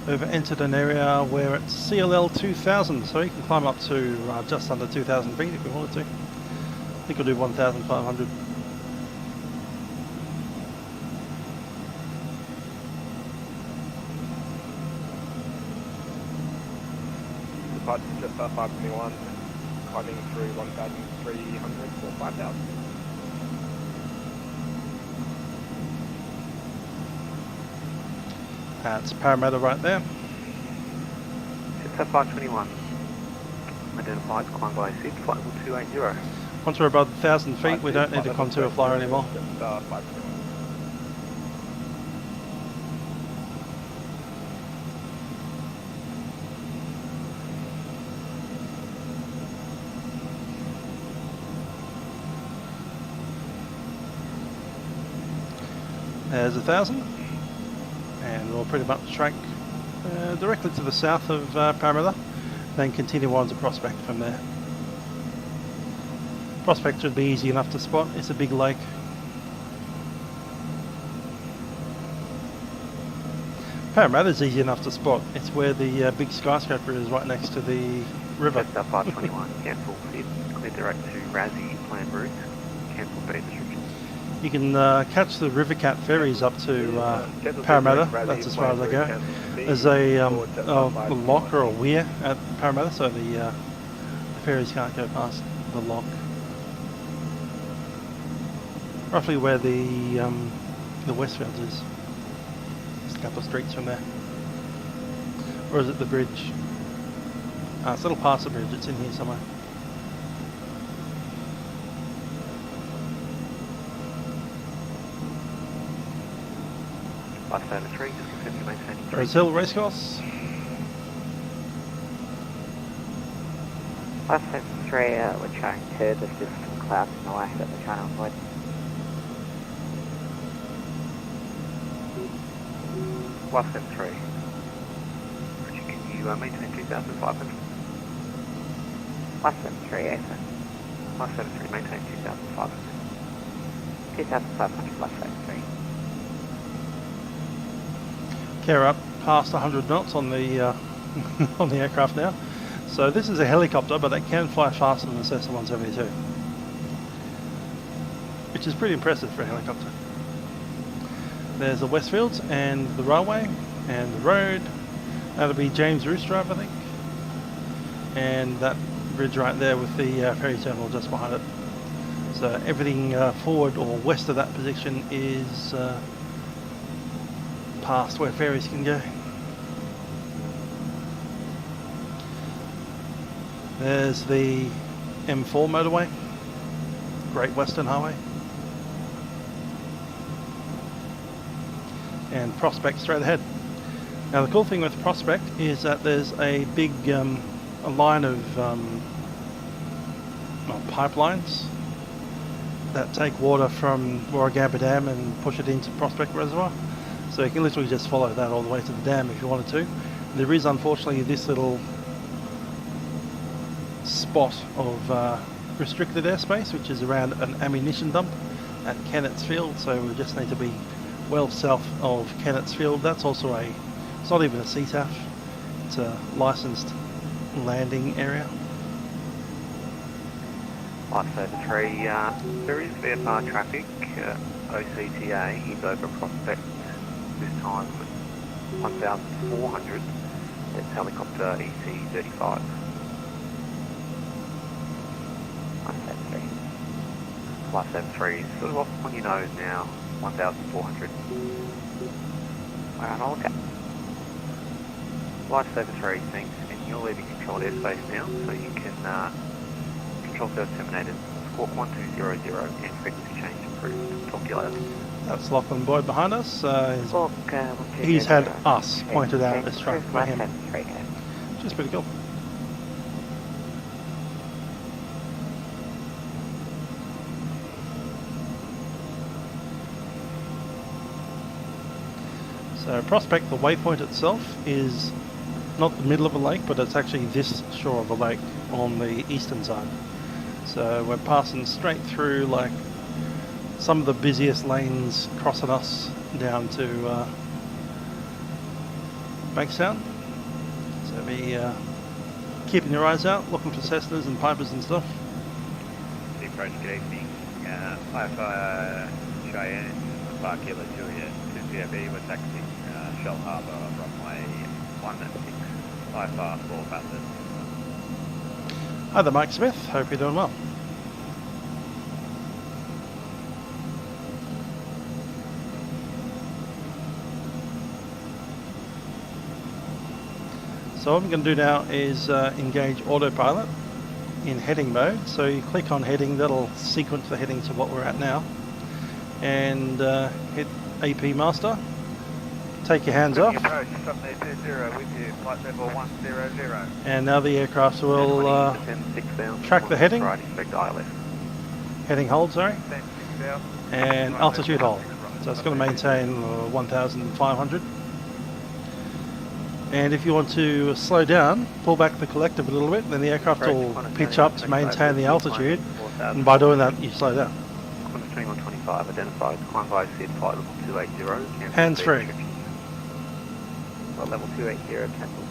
We've entered an area where it's CLL 2000, so you can climb up to just under 2,000 feet if we wanted to. I think we'll do 1,500. Departure just 521, climbing through 1,300 or 5,000. That's Parramatta right there. It's at 521. Identified, climb by SID, flight level 280. Once we're above 1,000 feet, we don't need to contour flyer anymore. There's 1,000, and we'll pretty much track directly to the south of Parramatta, then continue on to Prospect from there. Prospect should be easy enough to spot. It's a big lake. Parramatta's easy enough to spot. It's where the big skyscraper is, right next to the river. That's 521, cancel SID, clear direct to Razzie, planned route, cancel speed restrictions. You can catch the Rivercat ferries up to Parramatta. That's as far as I go. There's a lock or a weir at Parramatta, so the ferries can't go past the lock. Roughly where the Westfields is. Just a couple of streets from there. Or is it the bridge? It's a little past the bridge. It's in here somewhere. Lifecam 3, just confirm you're maintaining 3. Rose Hill Racecourse. Lifecam 3, we're trying to, there's just some clouds in the way that we're trying to avoid. Lifecam 3, can you maintain 2,500? Lifecam 3, AFM. Lifecam 3, maintain 2,500. 2,500, Lifecam 3. Care up past 100 knots on the on the aircraft now. So this is a helicopter, but it can fly faster than the Cessna 172, which is pretty impressive for a helicopter. There's the Westfields and the railway and the road. That'll be James Roos Drive, I think, and that bridge right there with the ferry terminal just behind it. So everything forward or west of that position is past where ferries can go. There's the M4 motorway, Great Western Highway, and Prospect straight ahead. Now the cool thing with Prospect is that there's a big a line of pipelines that take water from Warragamba Dam and push it into Prospect Reservoir. So you can literally just follow that all the way to the dam if you wanted to. There is unfortunately this little spot of restricted airspace, which is around an ammunition dump at Kennett's Field, so we just need to be well south of Kennett's Field. That's also it's not even a CTAF, it's a licensed landing area. Lifecam 3, there is VFR traffic, OCTA is over Prospect, this time 1,400, it's helicopter EC-35. Lifecam 3 is sort of off on your nose now, 1,400. Alright, I'll look at. Lifecam 3 thinks, and you're leaving controlled airspace now, so you can control service terminated, squawk 1200 and frequency change approved. Talk to you later. That's Lachlan Boyd behind us. Squawk, He's had us pointed out as trying by him, Lifecam 3, yeah. which is pretty cool. So Prospect, the waypoint itself, is not the middle of a lake, but it's actually this shore of a lake on the eastern side. So we're passing straight through like some of the busiest lanes crossing us down to Bankstown. So be keeping your eyes out, looking for Cessnas and Pipers and stuff. The approach, good evening. Firefire Cheyenne, Park Killer Juliet to CFE, we're taxiing Shell Harbour, runway 16, Firefire 4 Bassett. Hi there, Mike Smith. Hope you're doing well. So what I'm going to do now is engage Autopilot in heading mode. So you click on heading, that'll sequence the heading to what we're at now. And hit AP Master. Take your hands off. Approach, Sunday 20 with you, flight level 100. And now the aircraft will track the heading. Right, expect ILS. Heading hold, sorry. 10,600. And altitude hold. So it's going to maintain 1,500. And if you want to slow down, pull back the collective a little bit, then the aircraft will pitch up to maintain the altitude. And by doing that, you slow down. Qantas 2125 identified, climb by SID flight level 280. Hands free. Flight level 280, cancel.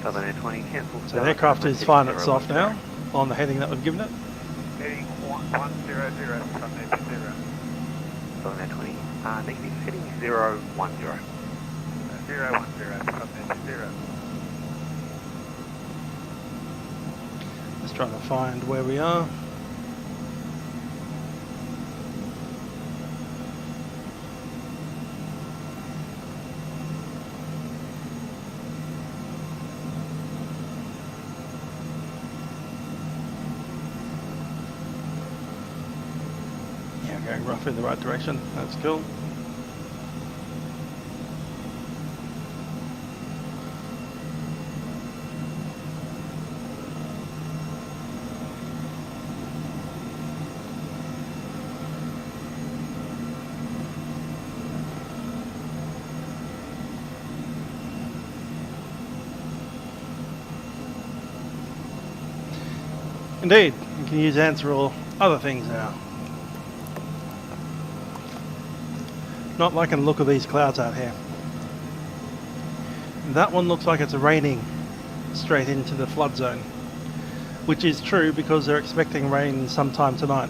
Southern Air 20, cancel. So the aircraft is finding itself now on the heading that we've given it. Heading 100, Sunday 20. Southern Air 20, negative, heading 010. 010, Sunday 0. Just trying to find where we are. Yeah, going roughly in the right direction. That's cool. Indeed, you can use ants for all other things now. Not liking the look of these clouds out here. That one looks like it's raining straight into the flood zone, which is true because they're expecting rain sometime tonight.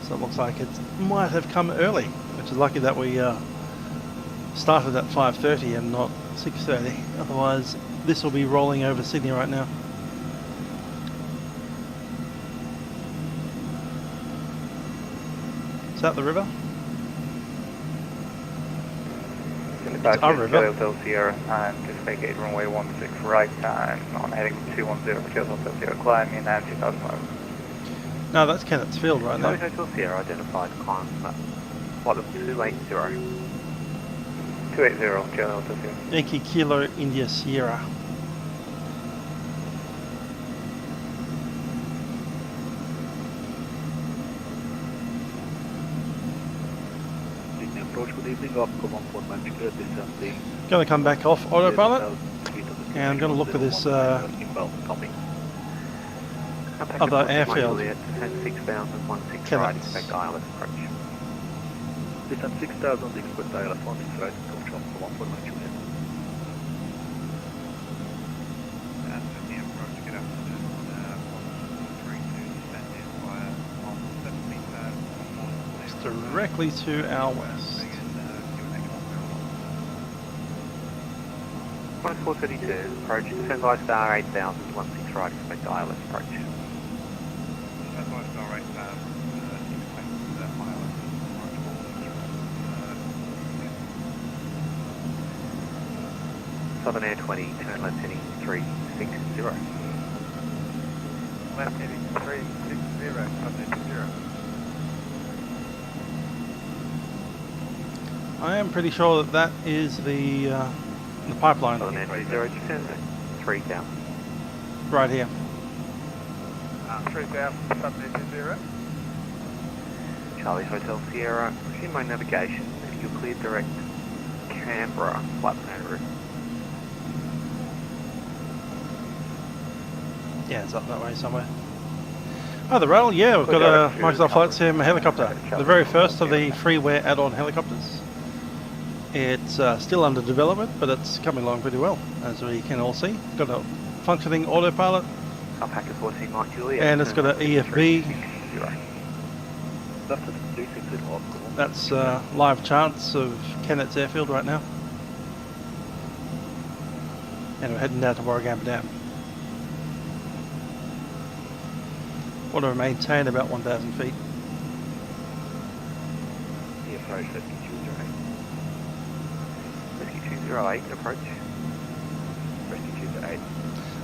So it looks like it might have come early, which is lucky that we started at 5:30 and not 6:30. Otherwise, this will be rolling over Sydney right now. Is that the river? It's our river. Hotel Sierra, and just vacate runway 16 right, and on heading 210 for Hotel Sierra, climb in and 2005. No, that's Kenneth's Field right Charlie now. Hotel Sierra identified, climb flight level 280. 280, Charlie Hotel Sierra. Yankee Kilo India Sierra. Good evening, Ofcom 1.9 descending. Going to come back off Autopilot, and I'm going to look at this other airfield. Right, expect ILS approach. Descent 6,000, expect ILS 16 right, approach Ofcom 1.9 Juliet. And the approach, good afternoon. 132, descend in via 170. It's directly to our west. 432, approach, descend by star 8000, 16 right, expect ILS approach. Descend by star 8000, expect ILS approach. Southern Air 20, turn left heading 360. Left heading 360, Southern 0. I am pretty sure that that is the pipeline Southern Air 20, descend 3000. right here. 3000, Southern 0. Charlie Hotel Sierra, resume my navigation, you'll clear direct Canberra flight plan route. Yeah, it's up that way somewhere. Oh, the rail? Yeah, we've got a Microsoft Flight Sim helicopter. The very first of the freeware add-on helicopters. It's still under development, but it's coming along pretty well, as we can all see. Got a functioning autopilot, Alpaca 14 Mike Juliet. and it's got an EFB. That's live charts of Kenneth's airfield right now. And we're heading down to Warragamba Dam. Want to maintain about 1,000 feet. The approach, rescue 208. Rescue 08, approach. Rescue 208.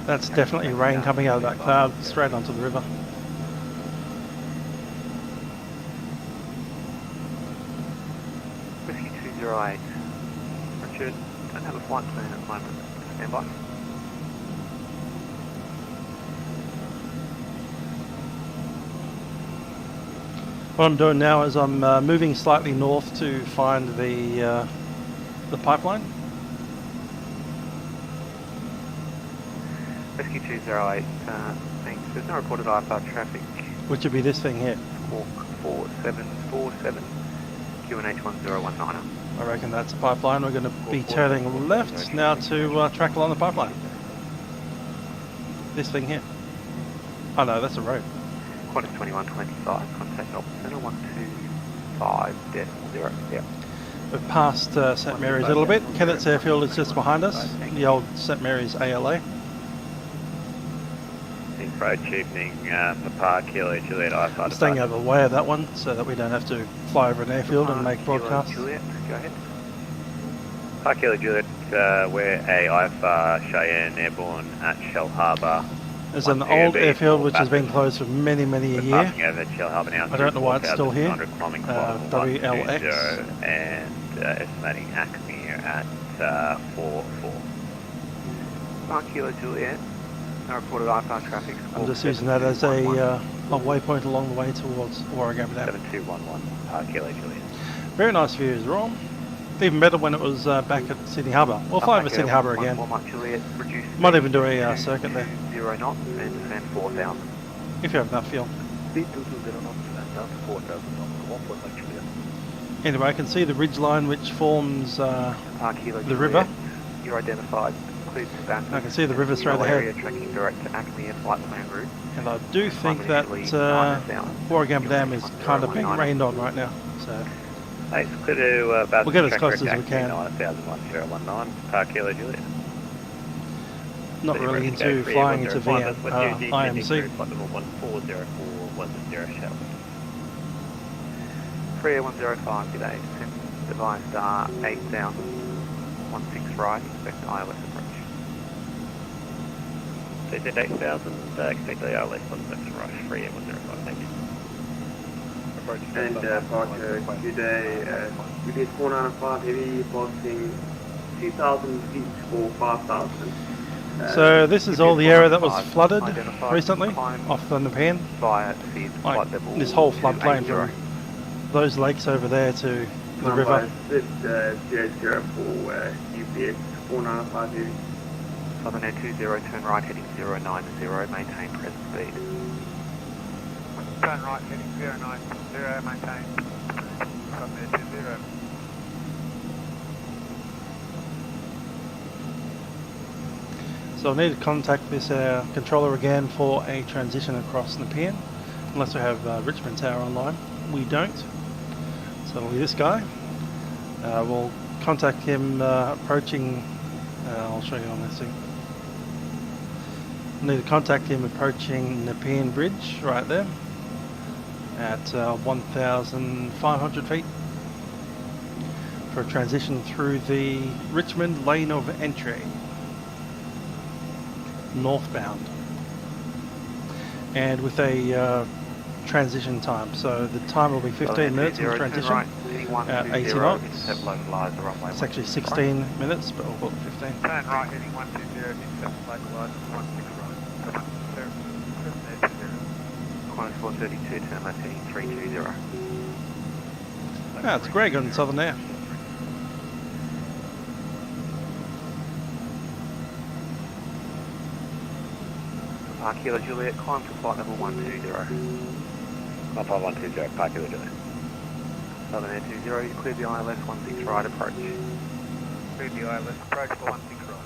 That's definitely rain coming out of that cloud straight onto the river. Rescue 208. Richard, don't have a flight plan at the moment. Stand by. What I'm doing now is I'm moving slightly north to find the pipeline. Rescue 208, thanks. There's no reported IFR traffic. Which would be this thing here. Squawk 4747, QNH 1019. I reckon that's a pipeline. We're going to be turning left now to track along the pipeline. This thing here. Oh no, that's a road. Qantas 2125, contact Opera Centre 125.0. Yep. We've passed St Mary's a little bit. Kenneth's Airfield is just behind us. The old St Mary's ALA. Approach evening, Papa, Kilo, Juliet, IFR. I'm staying out of the way of that one so that we don't have to fly over an airfield and make broadcasts. Juliet, go ahead. Papa, Kilo, Juliet, we're a IFR Cheyenne airborne at Shell Harbour. There's an old airfield which has been closed for many, many a year. Over Shell Harbour now. I don't know why it's still here. WLX. And estimating Acme at 4-4. Papa, Kilo, Juliet. No reported IFR traffic. I'm just using that as a waypoint along the way towards Oregon. 7211, Kilo, Juliet. Very nice views, Ron. Even better when it was back at Sydney Harbour. We'll fly over Sydney Harbour again. Might even do a circuit there. 0 knots and descend 4,000. If you have enough fuel. Speed 220 knots and down to 4,000 knots. 1.5 Juliet. Anyway, I can see the ridge line which forms the river. You're identified. I can see the river straight ahead. Tracking direct to Acme and flight plan route. And I do think that Oregon Dam is kind of being rained on right now. So it's clear to we'll get as close as we can. 901019, Kilo, Juliet. Not really into flying into IMC. 1404 Shell. 3105, g'day. Send device star 8000, 16 right, expect ILS approach. So you said 8000, expect the ILS 16 right, 3105, thank you. And Parker, today, UBS 495 heavy boxing 2,000 feet or 5,000. So this is all the area that was flooded recently off the Nepean. Like this whole floodplain from those lakes over there to the river. 0 for UBS 495 heavy. Southern Air 20, turn right heading 090, maintain present speed. Turn right heading 090, maintain. Southern Air 20. So I'll need to contact this controller again for a transition across Nepean, unless we have Richmond Tower online. We don't. So it'll be this guy. We'll contact him approaching, I'll show you on this thing. We'll need to contact him approaching Nepean Bridge right there at 1,500 feet for a transition through the Richmond lane of entry, northbound, and with a transition time. So the time will be 15 minutes in the transition at 80 knots. It's actually 16 minutes, but we'll call it 15. Turn right heading 120, accept localized 16 right. Qantas 432, turn left heading 320. Ah, it's Greg on Southern Air. Kilo Juliet, climb to flight level 120. 15120, Kilo, Juliet. Southern Air 20, you clear the ILS 16 right approach. Clear the ILS approach for 16 right.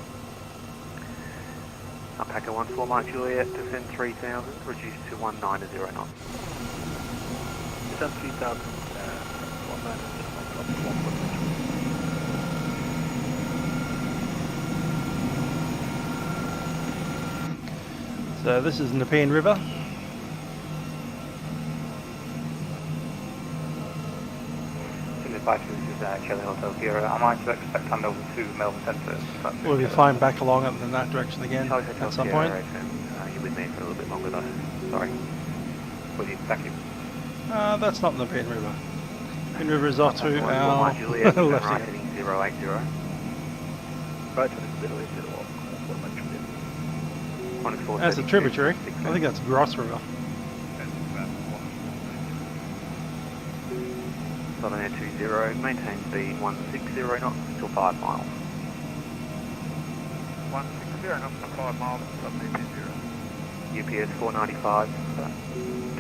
Alpaca 14 Mike Juliet, descend 3000, reduce to 190 knots. Descend 3000, 190. So this is Nepean River. In the This is Charlie Hotel here. Am I to expect handover to Melbourne Centre? We'll be flying back along it in that direction again Charlie Hotel at some Sierra, point. you're with me for a little bit longer though. Sorry. With you, thank you. That's not in the Penn River. Penn River is off to One our Juliet, turn left right hand. heading 080. Right, 080. That's a tributary. I think that's Gross River. Southern Air 20, maintain speed 160 knots till 5 miles. 160 knots to 5 miles, Southern Air 20. UPS 495,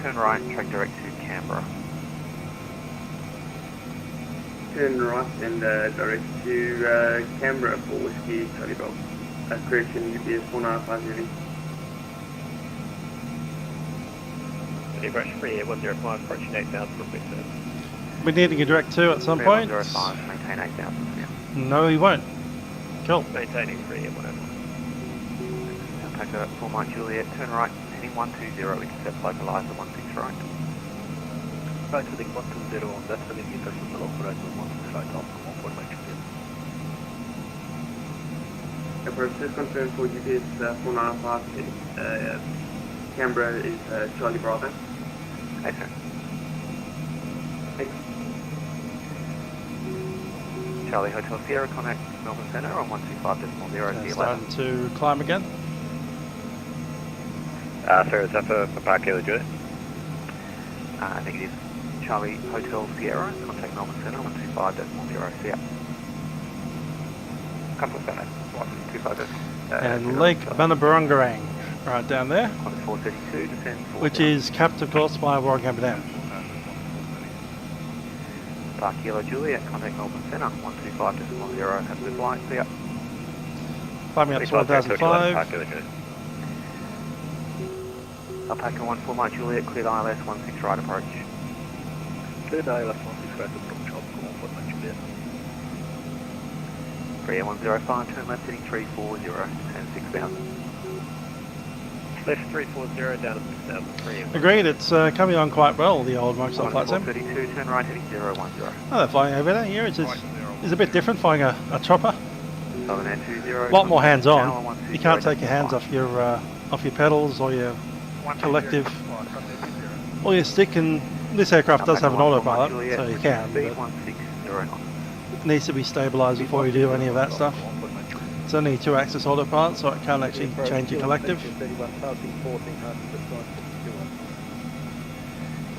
turn right, track direct to Canberra. Turn right and direct to Canberra for Whiskey Charlie Bob. Correction, UPS 495 heavy. Approach 3805, approaching 8000 from Whistler. We're needing a direct 2 at some point. 3105, maintain 8000. Yeah. No, he won't. Cool. Maintaining 3810. Alpaca 4 Mike Juliet, turn right, heading 120, intercept localizer 16 right. Right, heading 120 on that, heading intercept localizer 16 right off from 1 Mike Juliet. Approach is confirmed for UPS 495. Canberra is Charlie Bravo. Okay. Thanks. Charlie Hotel Sierra, Connect Melbourne Centre on 125.0. Starting to climb again. Sir, is that for Park Kilo Juliet? Negative. Charlie Hotel Sierra, contact Melbourne Centre on 125.0. Sierra. Couple of Senate, 125. And Lake Bunnaburrungarang, right down there. Contact 432, descend 40. Which is capped, of course, by Warragamba Dam. Park Kilo Juliet, contact Melbourne Centre, 125.0, have a good flight, see ya. Climbing up to 1005. Alpaca 14 Mike Juliet, cleared ILS 16 right approach. Cleared ILS 16 right approach, off 1 Mike Juliet. 38105, turn left heading 340, descend 6000. Left 340 down to 6003. Agreed, it's coming on quite well, the old Microsoft Flight Sim. 32, turn right heading 010. Oh, they're flying over there. Yeah, it's a bit different flying a chopper. Southern Air 20. A lot more hands-on. You can't take your hands off your pedals or your collective or your stick, and this aircraft does have an autopilot, so you can, but it needs to be stabilised before you do any of that stuff. It's only a 2-axis autopilot, so it can't actually change your collective.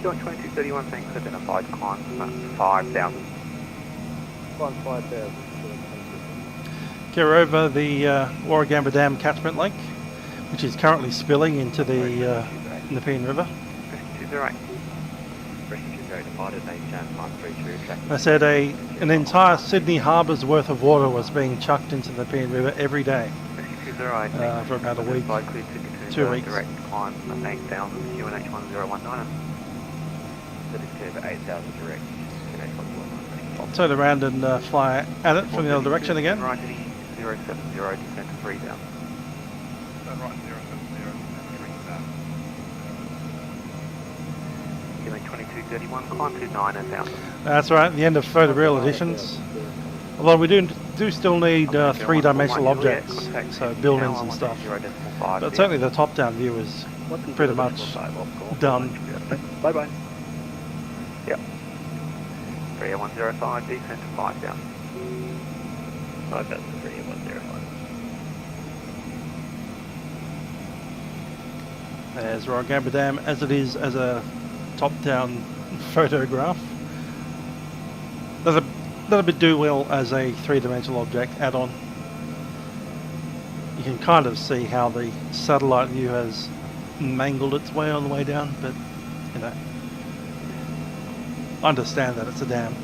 Joint 2231, thanks, identified climb 5,000. Climb 5,000. We're over the Warragamba Dam catchment lake, which is currently spilling into the Nepean River. I said an entire Sydney harbour's worth of water was being chucked into the Nepean River every day for about a week, 2 weeks. Direct climb 8,000, QNH 1019. Cityscape 8,000 direct, QNH 1019. I'll turn around and fly at it from the other direction again. Right heading 070, descent to 3,000. Turn right 070, QNH 2231, climb to 9,000. That's right, the end of photoreal editions. Although we do still need 3-dimensional objects, so buildings and stuff. But certainly the top-down view is pretty much done. Bye bye. Yep. 38105, descent to 5,000. 5,000 38105. There's Warragamba Dam as it is as a top-down photograph. That'll do well as a 3-dimensional object add-on. You can kind of see how the satellite view has mangled its way on the way down, but you know, understand that it's a dam.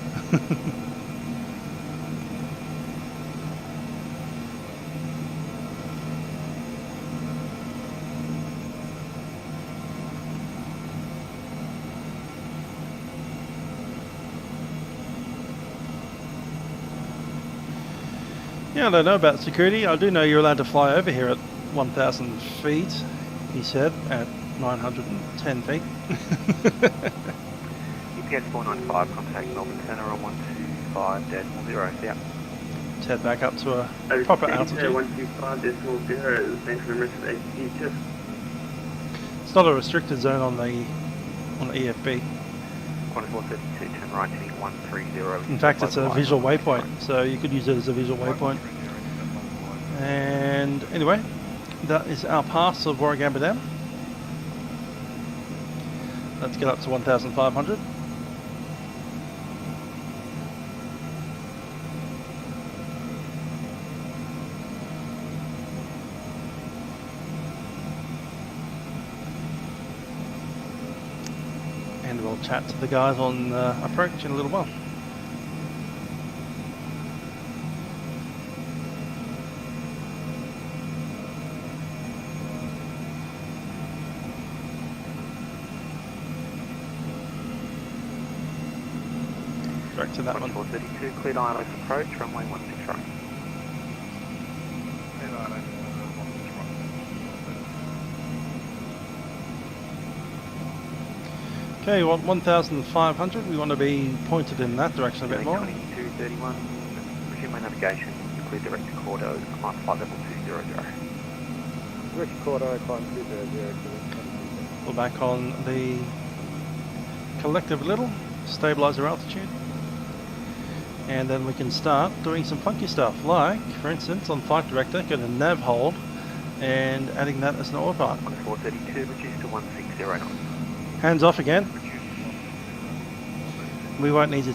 Yeah, I don't know about security. I do know you're allowed to fly over here at 1,000 feet, he said, at 910 feet. EPS 495, contact Melbourne Centre on 125.0, yeah. Let's head back up to a proper altitude. 125.0, thanks very much for the ATG test. It's not a restricted zone on the EFB. 1432, turn right heading 130. In fact, it's a visual waypoint, so you could use it as a visual waypoint. And anyway, that is our pass of Warragamba Dam. Let's get up to 1,500. And we'll chat to the guys on approach in a little while. Direct to that one. 432, cleared ILS approach, runway 16 right. Okay, you want 1,500. We want to be pointed in that direction a bit more. 2231, resume my navigation, clear direct to Cordo, climb flight level 200. Direct to Cordo, climb 200. We're back on the collective a little, stabilize our altitude. And then we can start doing some funky stuff, like, for instance, on Flight Director, get a nav hold and adding that as an autopilot. 432, reduce to 1609. Hands off again. We won't need to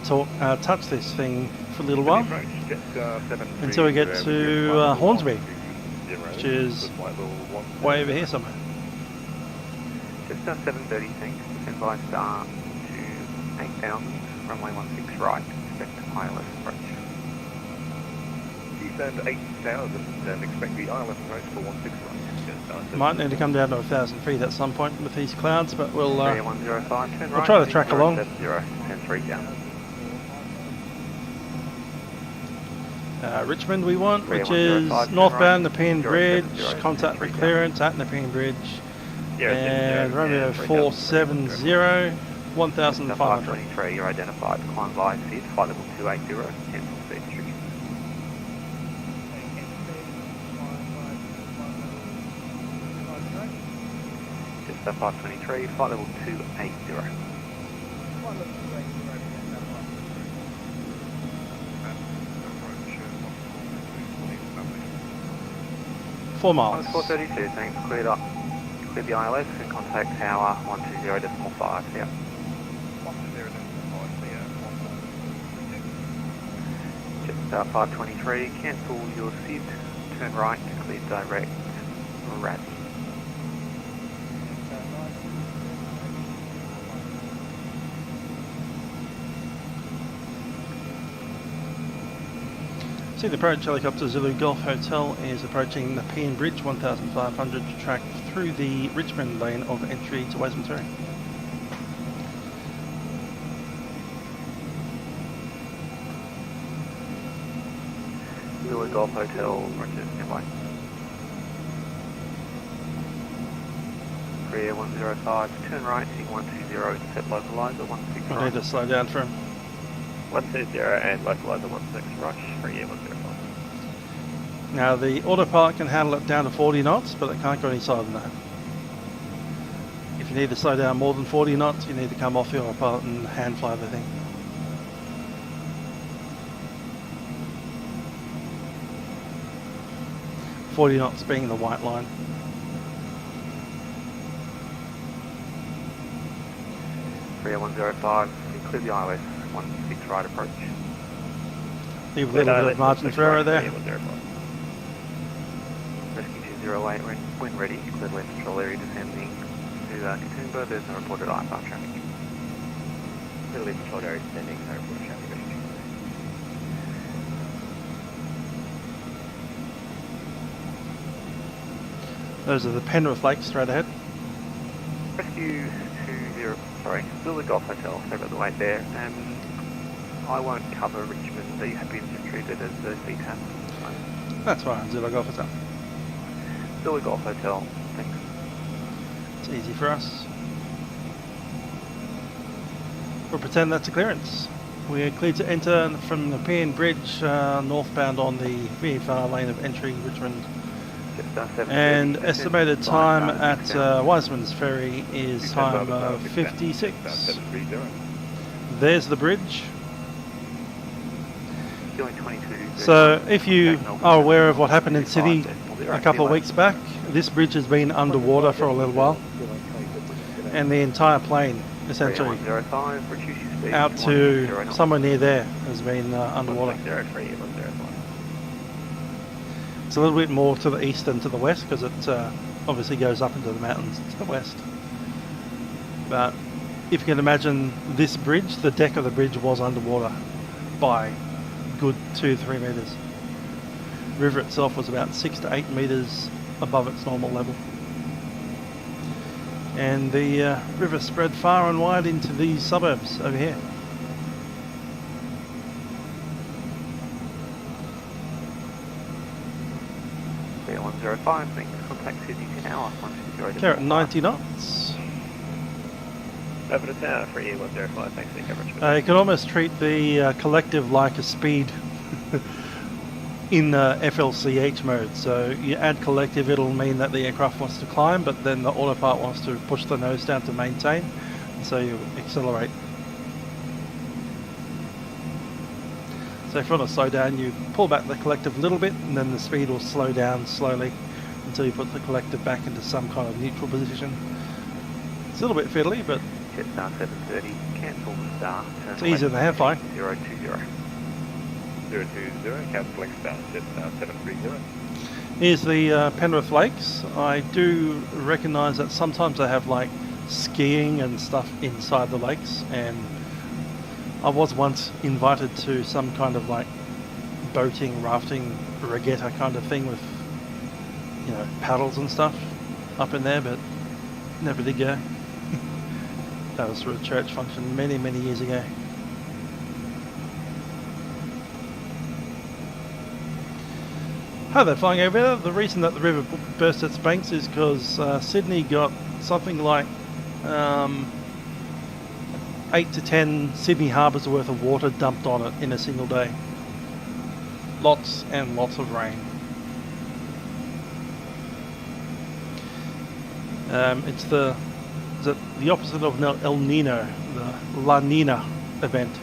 touch this thing for a little while until we get to Hornsby, which is way over here somewhere. Just 730, thanks. Descend by star to 8,000, runway 16 right, expect ILS approach. Descend 8,000 and expect the ILS approach for 16 right. Might need to come down to 1,000 feet at some point with these clouds, but we'll try to track along. 10-3 down. Richmond we want, which is northbound Nepean Bridge, contact with clearance at Nepean Bridge, and Romeo 470, 1,500. 523, you're identified, climb by SID, flight level 280, cancel speed restriction. Just 523, flight level 280. 4 miles. 432, thanks, cleared up. Clear the ILS and contact tower 120.5, yeah. 120.5, Just 523, cancel your SID, turn right, clear direct, RAD. See the approach helicopter Zulu Golf Hotel is approaching the Nepean Bridge, 1,500 to track through the Richmond lane of entry to Wiseman terrain. Zulu Golf Hotel, Roger, standby. Korea 105, turn right, heading 120, set localizer 16 I right. need to slow down for him. 120 and localizer 16 rush for year 105. Now the autopilot can handle it down to 40 knots, but it can't go any slower than that. If you need to slow down more than 40 knots, you need to come off the autopilot and hand fly the thing. .40 knots being the white line. Korea 105, clear the ILS 16 right approach. Leave a little bit of margin for error there. Rescue 208, when ready, clear left control area descending to Katoomba, there's no reported IFR traffic. Clear left control area descending, no reported traffic. Those are the Penrith Lakes straight ahead. Rescue 20, sorry, Zulu Golf Hotel, sorry about the wait there. I won't cover Richmond, are you happy to treat it as the VTAP? That's fine, Zulu Golf Hotel. Zulu Golf Hotel, thanks. It's easy for us. We'll pretend that's a clearance. We're cleared to enter from the Nepean Bridge, northbound on the VFR lane of entry, Richmond. And estimated time at Wiseman's Ferry is time of 56. There's the bridge. So if you are aware of what happened in Sydney a couple of weeks back, this bridge has been underwater for a little while. And the entire plane, essentially, out to somewhere near there has been underwater. It's a little bit more to the east than to the west because it obviously goes up into the mountains to the west. But if you can imagine this bridge, the deck of the bridge was underwater by good 2-3 metres. The river itself was about 6 to 8 metres above its normal level. And the river spread far and wide into these suburbs over here. Clear 105, make contact Sydney Tower. Carrot 90 knots. Over to tower for E105, thanks for the coverage. You can almost treat the collective like a speed in FLCH mode. So you add collective, it'll mean that the aircraft wants to climb, but then the autopilot wants to push the nose down to maintain, and so you accelerate. So if you want to slow down, you pull back the collective a little bit, and then the speed will slow down slowly until you put the collective back into some kind of neutral position. It's a little bit fiddly, but Jetstar 730, cancel the start. It's easier than hand flying. 020. 020, cancelling start, Jetstar 730. Here's the Penrith Lakes. I do recognise that sometimes they have like skiing and stuff inside the lakes, and I was once invited to some kind of like boating, rafting, regatta kind of thing with, you know, paddles and stuff up in there, but never did go. That was for a church function many years ago. How they're flying over there. The reason that the river burst its banks is because Sydney got something like 8 to 10 Sydney harbours worth of water dumped on it in a single day. Lots and lots of rain. It's the opposite of El Nino, the La Nina event,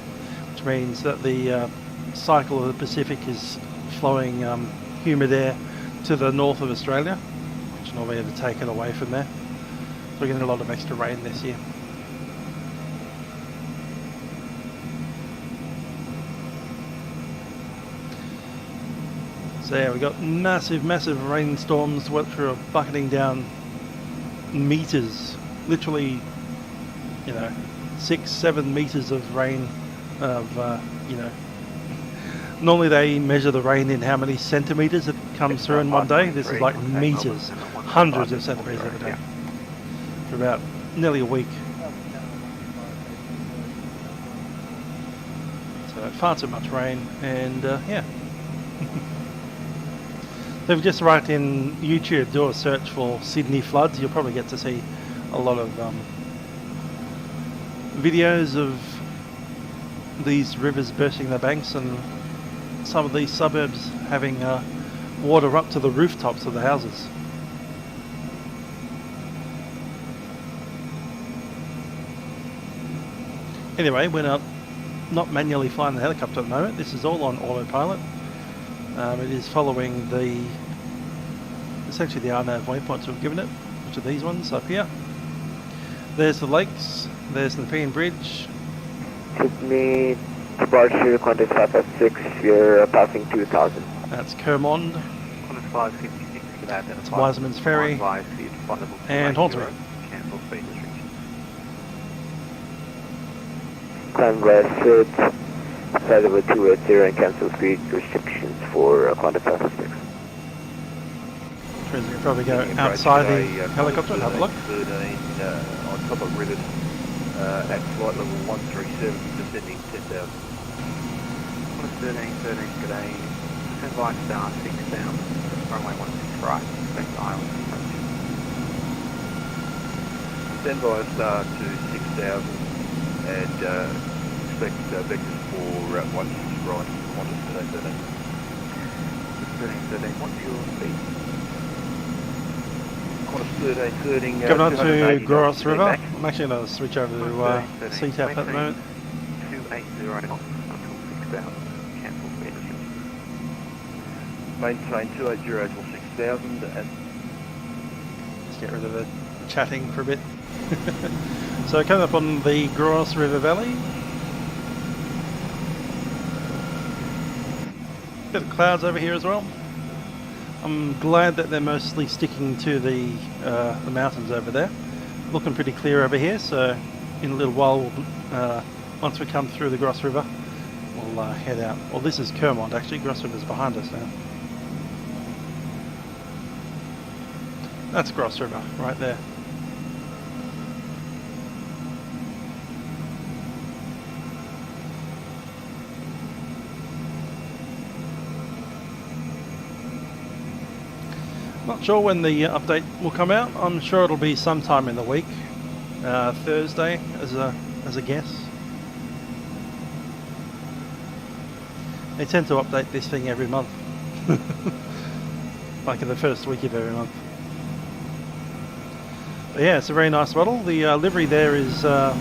which means that the cycle of the Pacific is flowing humid air to the north of Australia, which normally had to take it away from there. So we're getting a lot of extra rain this year. So yeah, we got massive rainstorms which are bucketing down meters, literally, you know, 6-7 meters of rain of, you know, normally they measure the rain in how many centimeters it comes through in one day. This is like meters, hundreds of centimeters every day for about nearly a week. So far too much rain, and yeah. So if you just write in YouTube, do a search for Sydney floods, you'll probably get to see a lot of videos of these rivers bursting their banks and some of these suburbs having water up to the rooftops of the houses. Anyway, we're not manually flying the helicopter at the moment. This is all on autopilot. It is following essentially the RNAV waypoints we've given it, which are these ones up here. There's the lakes, there's the Nepean Bridge. Sydney, departure, contact 556, you're passing 2000. That's Kermond. Contact 556, that's Wiseman's Ferry. And Hornsby. Cancel speed restriction. Climb west, side over 280 and cancel speed restrictions for contact 556. You can probably go outside the helicopter and have a look. 13 on top of Rivet at flight level 137, descending 10,000. 13, g'day. Stand by start 6,000, runway 16 right, expect island approach. Stand by start to 6,000 and expect vectors for 16 right, Qantas 1313. 1313, what's your speed? Qantas 1313. Coming on to 280 Gross knots, River. back. I'm actually going to switch over to CTAP at the moment. 280 knots until 6,000. Cancel speed restriction. Maintain 280 till 6,000 and Let's get rid of the chatting for a bit. So coming up on the Gross River Valley. Bit of clouds over here as well. I'm glad that they're mostly sticking to the mountains over there. Looking pretty clear over here, so in a little while, once we come through the Gross River, we'll head out. Well, this is Kermont actually. Gross River's behind us now. That's Gross River right there. Not sure when the update will come out. I'm sure it'll be sometime in the week, Thursday as a guess. They tend to update this thing every month, like in the first week of every month. But yeah, it's a very nice model. The livery there is the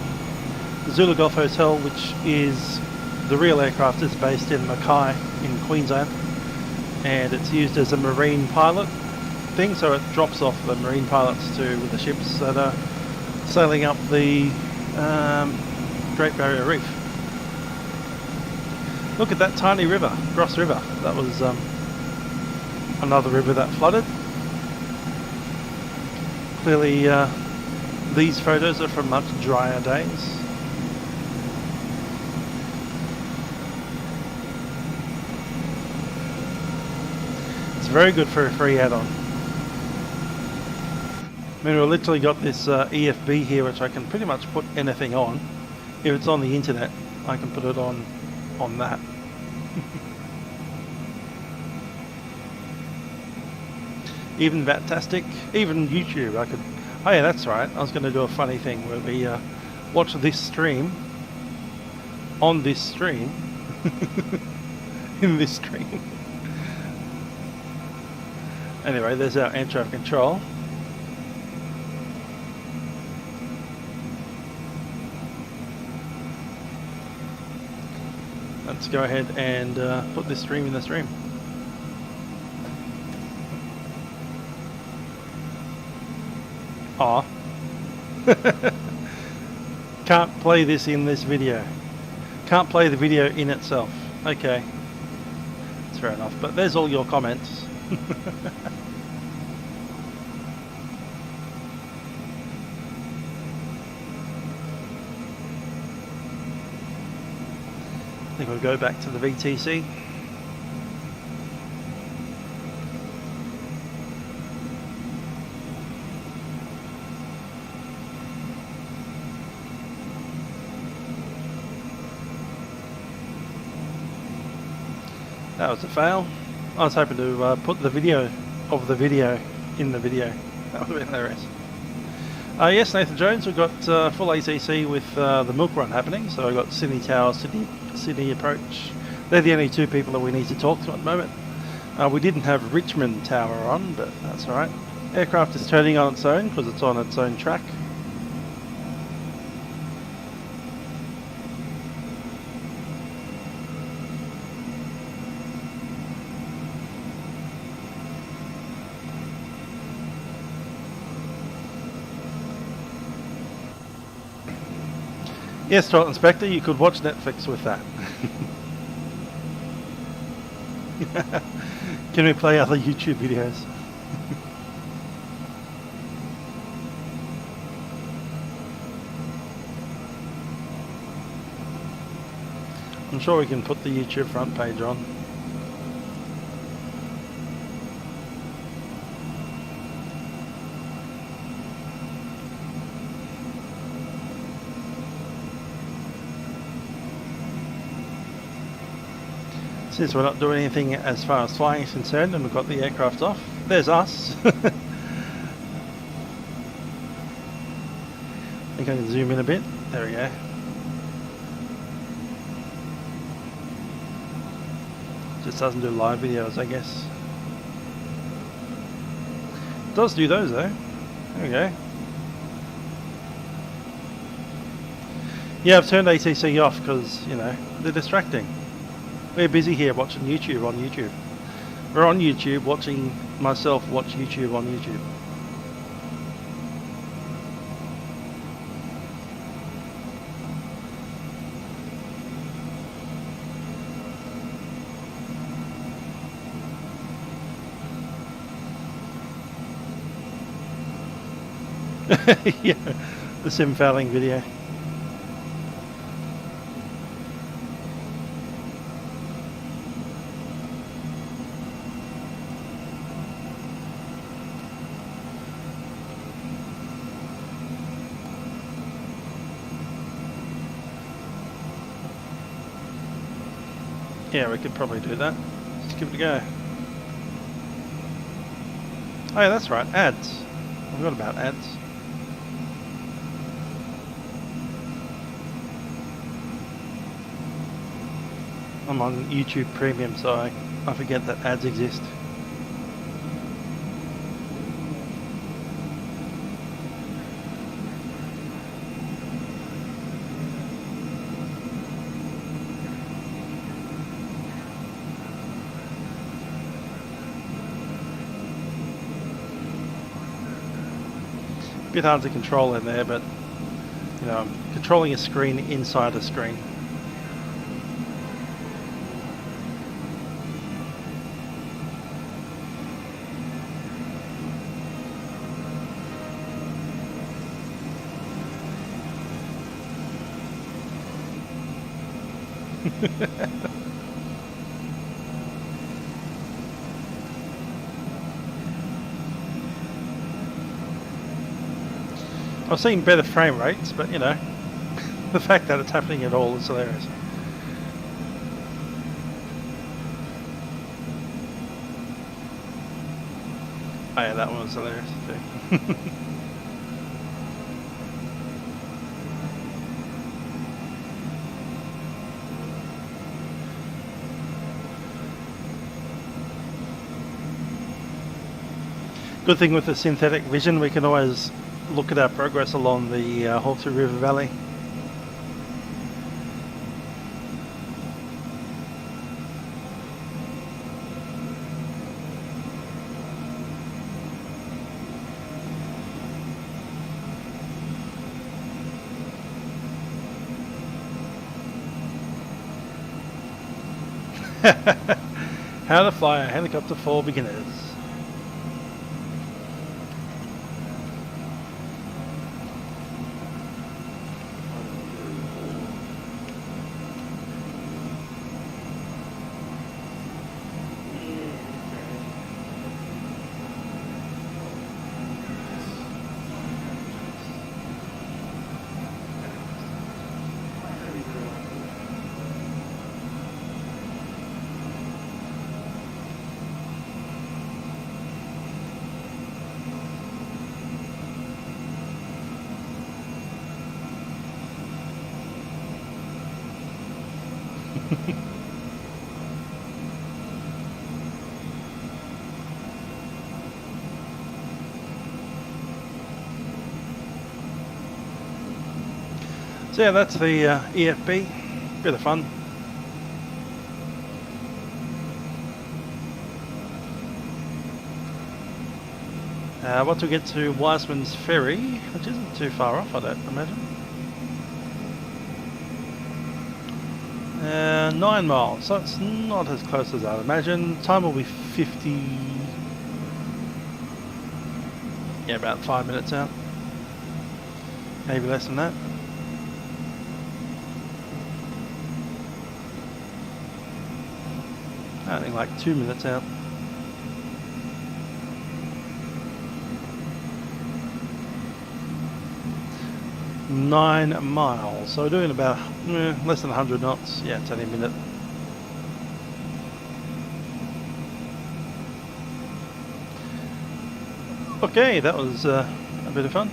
Zulu Golf Hotel, which is the real aircraft is based in Mackay in Queensland, and it's used as a marine pilot thing, so it drops off the marine pilots to the ships that are sailing up the Great Barrier Reef. Look at that tiny river, Gross River. That was another river that flooded. Clearly these photos are from much drier days. It's very good for a free add-on. I mean, we've literally got this EFB here, which I can pretty much put anything on. If it's on the internet, I can put it on that. Even Vatastic, even YouTube, I could... Oh yeah, that's right. I was going to do a funny thing where we watch this stream on this stream in this stream. Anyway, there's our air traffic control. Let's go ahead and put this stream in the stream. Aw. Can't play this in this video. Can't play the video in itself. Okay. That's fair enough. But there's all your comments. I think we'll go back to the VTC. That was a fail. I was hoping to put the video of the video in the video. That would have been hilarious. Yes, Nathan Jones, we've got full ATC with the Milkrun happening. So we've got Sydney Tower, Sydney Approach. They're the only two people that we need to talk to at the moment. We didn't have Richmond Tower on, but that's alright. Aircraft is turning on its own because it's on its own track. Yes, Throttle Inspector, you could watch Netflix with that. Can we play other YouTube videos? I'm sure we can put the YouTube front page on. Since we're not doing anything as far as flying is concerned and we've got the aircraft off, there's us. I think I can zoom in a bit. There we go. Just doesn't do live videos, I guess. It does do those though. There we go. Yeah, I've turned ATC off because, you know, they're distracting. We're busy here watching YouTube on YouTube. We're on YouTube watching myself watch YouTube on YouTube. Yeah, the sim failing video. Yeah, we could probably do that. Let's give it a go. Oh yeah, that's right, ads. I forgot about ads. I'm on YouTube Premium, so I forget that ads exist. Bit hard to control in there, but you know, I'm controlling a screen inside a screen. I've seen better frame rates, but you know, the fact that it's happening at all is hilarious. Oh yeah, that one was hilarious too. Good thing with the synthetic vision, we can always look at our progress along the Hawkesbury River Valley. How to fly a helicopter for beginners. So yeah, that's the EFB, bit of fun. Once we get to Wiseman's Ferry, which isn't too far off, I don't imagine. 9 miles, so it's not as close as I'd imagine. Time will be 50... yeah, about 5 minutes out. Maybe less than that. I think like 2 minutes out. Nine miles, so we're doing about less than 100 knots. Yeah, it's only a minute. Okay, that was a bit of fun.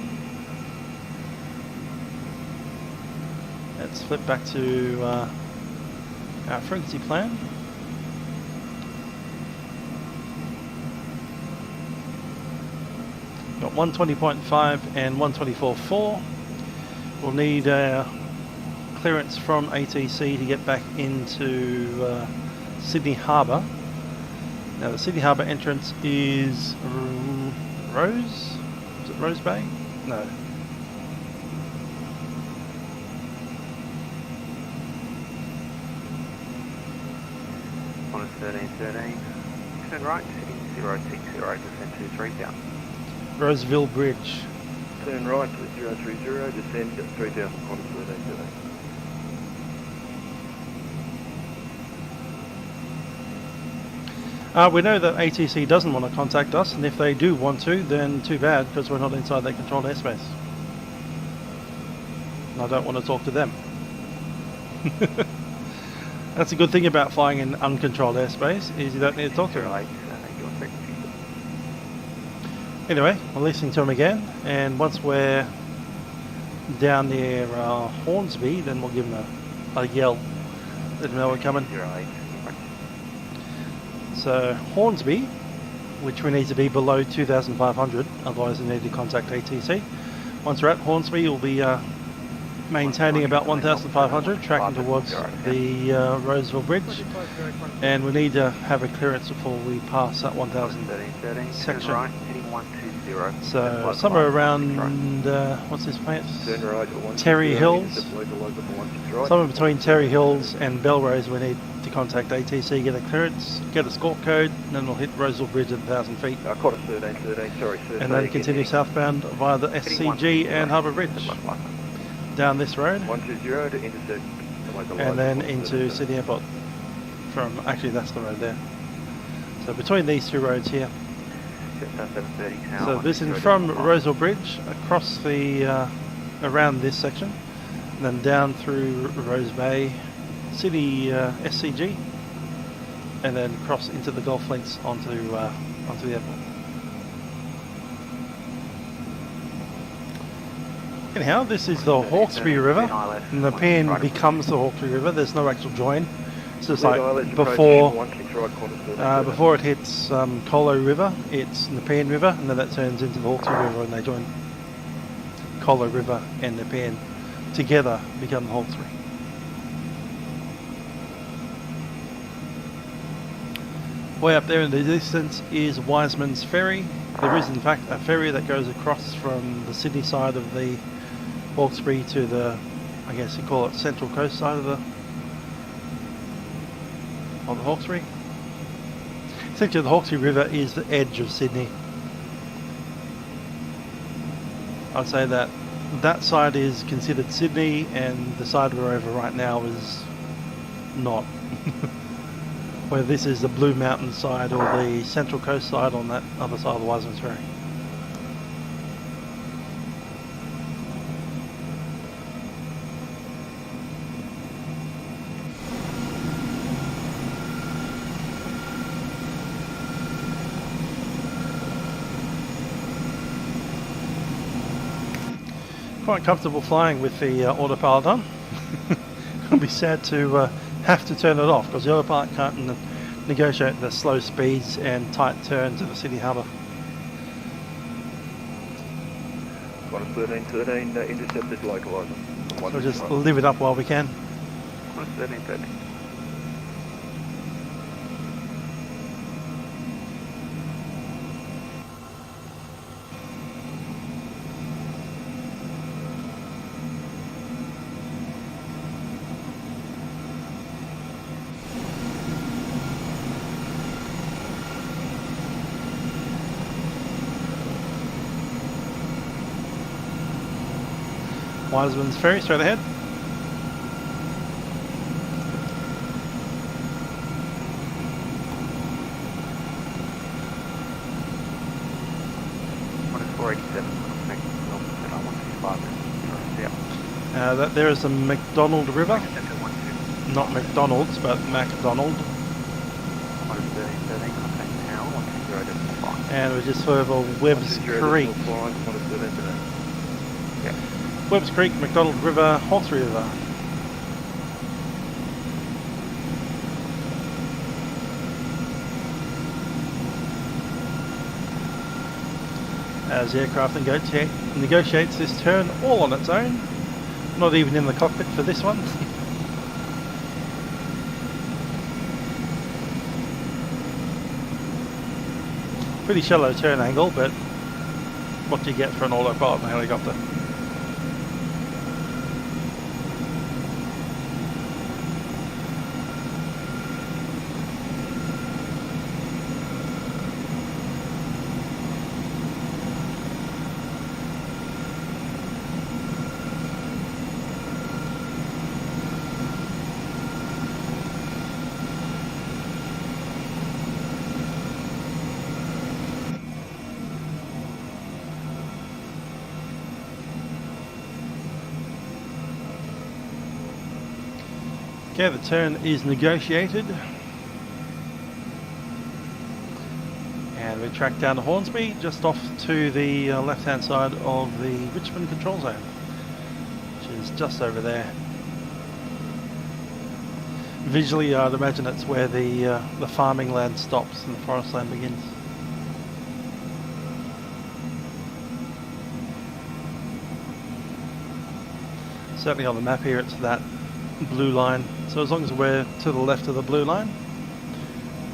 Let's flip back to our frequency plan. Got 120.5 and 124.4. We'll need clearance from ATC to get back into Sydney Harbour. Now the Sydney Harbour entrance is Rose? Is it Rose Bay? No. On 1313, turn right, heading 060, descend to 3000. Roseville Bridge. Turn right to 030, descend 3000, Qantas 1313. We know that ATC doesn't want to contact us, and if they do want to, then too bad, because we're not inside their controlled airspace. And I don't want to talk to them. That's a good thing about flying in uncontrolled airspace, is you don't need to talk to them. Anyway, we're listening to them again, and once we're down near Hornsby, then we'll give them a yell, let them know we're coming. So Hornsby, which we need to be below 2,500, otherwise we need to contact ATC. Once we're at Hornsby, we'll be maintaining about 1,500, tracking towards the Roseville Bridge, and we need to have a clearance before we pass that 1,000 section. So somewhere around, what's this place? Terry Hills. Somewhere between Terry Hills and Belrose we need to contact ATC, get a clearance, get a scorp code, and then we'll hit Roseville Bridge at 1,000 feet. Qantas 1313, sorry sir. And then continue southbound via the SCG and Harbour Bridge. Down this road. 120 to intersect. And then into Sydney Airport. Actually that's the road there. So between these two roads here. So this is from Roseville Bridge across the around this section, and then down through Rose Bay, City SCG, and then cross into the golf links onto the airport. Anyhow, this is the Hawkesbury River, and the Nepean becomes the Hawkesbury River. There's no actual join. It's just like before it hits Colo River, it's Nepean River, and then that turns into the Hawkesbury River, and they join Colo River and Nepean together become the Hawkesbury. Way up there in the distance is Wiseman's Ferry. There is in fact a ferry that goes across from the Sydney side of the Hawkesbury to the, I guess you call it, central coast side of the Hawkesbury. Essentially the Hawkesbury River is the edge of Sydney. I'd say that side is considered Sydney, and the side we're over right now is not. Whether this is the Blue Mountain side or the Central Coast side on that other side of the Wiseman's Ferry. Quite comfortable flying with the autopilot on. It'll be sad to have to turn it off, because the autopilot can't negotiate the slow speeds and tight turns of the Sydney Harbour. Qantas 1313, intercept is localiser. So we'll just live it up while we can. Qantas 1313. Wiseman's Ferry straight ahead. What is 487? That there is a McDonald River. Not McDonald's, but MacDonald. And we're just over Webb's Creek. Webb's Creek, McDonald River, Hawkesbury River. as the aircraft negotiates this turn all on its own, not even in the cockpit for this one. Pretty shallow turn angle, but what do you get for an autopilot helicopter? Okay, the turn is negotiated, and we track down to Hornsby, just off to the left-hand side of the Richmond control zone, which is just over there. Visually, I'd imagine it's where the farming land stops and the forest land begins. Certainly on the map here, it's that blue line. So as long as we're to the left of the blue line,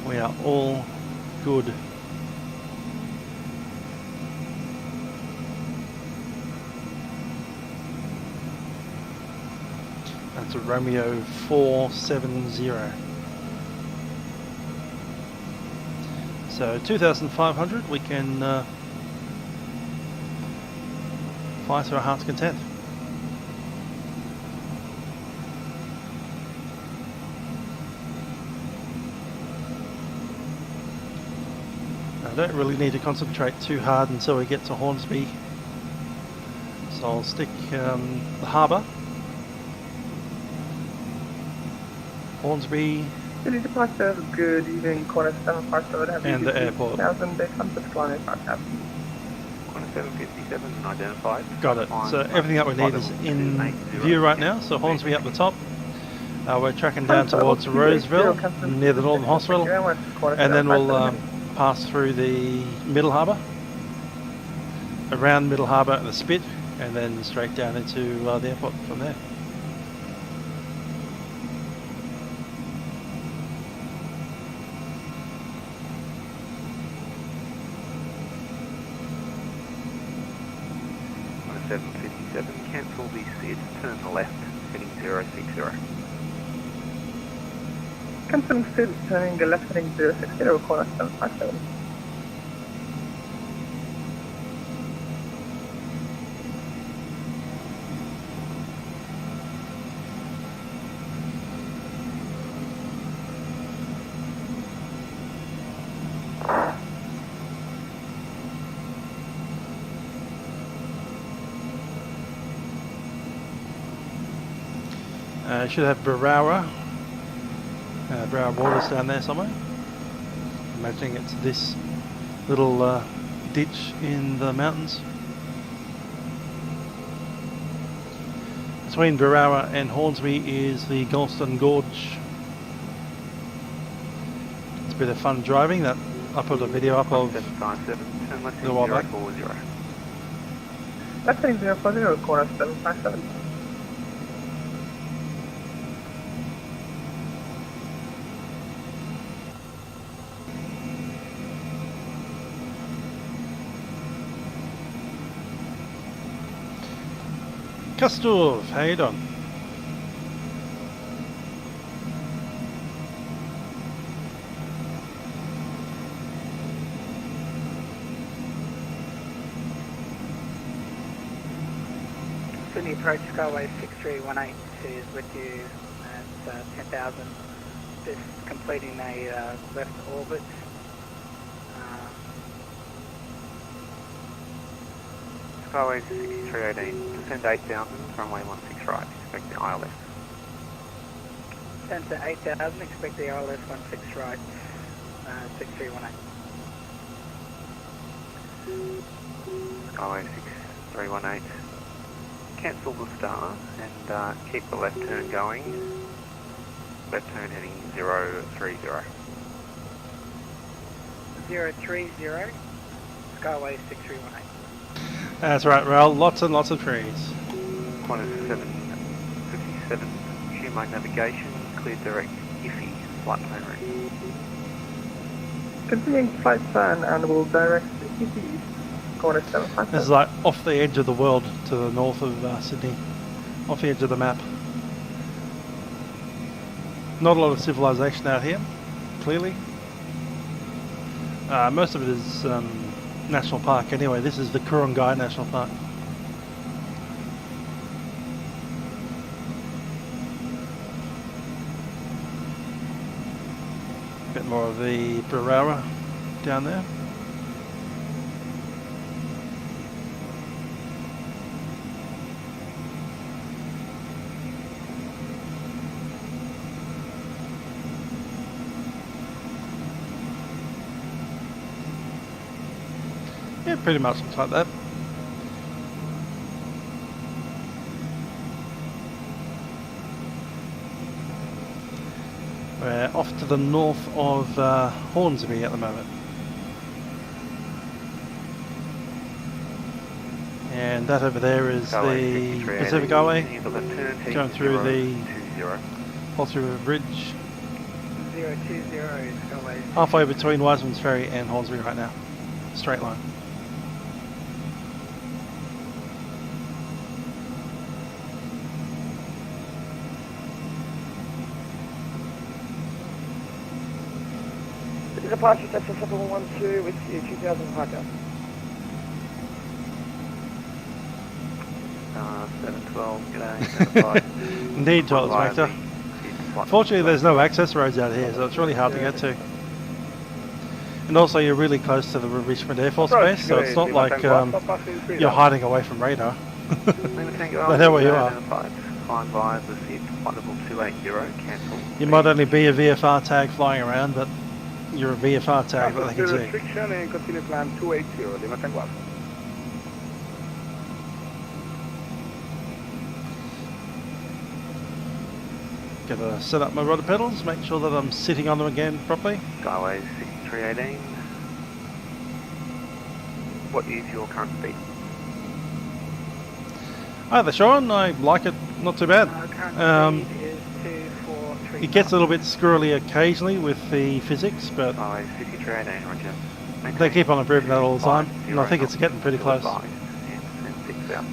we are all good. That's a Romeo 470. So 2,500, we can fly to our heart's content. I don't really need to concentrate too hard until we get to Hornsby, so I'll stick the harbour, Hornsby, City departure, good evening, corner 757, and the airport. 2,800 kilometers per hour. Corner 757 identified. Got it. So everything that we need is in view right now. So Hornsby up the top. We're tracking down towards Roseville, near the Northern Hospital, and then we'll pass through the Middle Harbour, around Middle Harbour at the Spit, and then straight down into the airport from there. On 757, cancel the SID, turn the left, heading 060. Cancelling SID, turning the left heading 060, corner 757. Should have Browra Waters down there somewhere. Imagining it's this little ditch in the mountains. Between Browra and Hornsby is the Galston Gorge. It's a bit of fun driving. That I put a video up of 757, turn left a while back. 040. Left heading 040, corner 757. Kastov, how you doing? Sydney approach Skyway 6318 is with you at 10,000, just completing a left orbit. Skyway 6318, descend 8,000, runway 16 right, expect the ILS. Descend to 8,000, expect the ILS 16 right, 6318. Skyway 6318, cancel the star and keep the left turn going, left turn heading 030. 030, Skyway 6318. That's right, Raoul. Lots and lots of trees. Qantas 757, resume my navigation, clear direct iffy, flight plan route. Continuing flight plan and will direct east, Qantas 757. This is like off the edge of the world to the north of Sydney, off the edge of the map. Not a lot of civilization out here, clearly. Most of it is National Park anyway. This is the Kurungai National Park. A bit more of the Barara down there. Yeah, pretty much looks like that. We're off to the north of Hornsby at the moment. And that over there is the Pacific Highway, going through the Halsey River Bridge. 020 is Galway. Halfway between Wiseman's Ferry and Hornsby right now. Straight line. Departure Cessna 712 with you, 2000 departure. 712, g'day. Indeed, Charles Vector. Fortunately, there's no access roads out here, so it's really hard to get to. And also, you're really close to the Richmond Air Force Base, so it's not like you're hiding away from radar. They know where you are. Climb via the SID, flight level 280, cancel. You might only be a VFR tag flying around, but you're a VFR tag that they can see. Restriction and continue climb 280, Lima Tango Alpha. Gotta set up my rudder pedals, make sure that I'm sitting on them again properly. Skyway 6318. What is your current speed? Hi there, Sean. I like it, not too bad. It gets a little bit squirrely occasionally with the physics, but they keep on improving that all the time, and I think it's getting pretty close.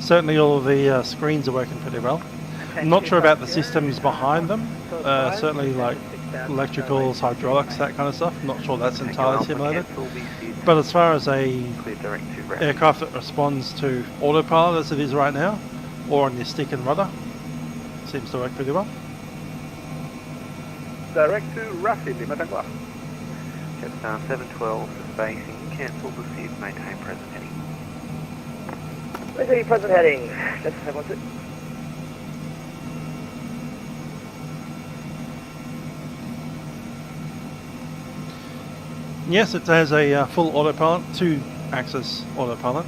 Certainly all of the screens are working pretty well. I'm not sure about the systems behind them, certainly like electricals, hydraulics, that kind of stuff. I'm not sure that's entirely simulated. But as far as a aircraft that responds to autopilot as it is right now, or on your stick and rudder, seems to work pretty well. Direct to Rafi, Lima Tango Alpha. Jetstar 712 for spacing, cancel the SID, maintain present heading. Maintain present heading. That's 712. Yes, it has a full autopilot, 2-axis autopilot.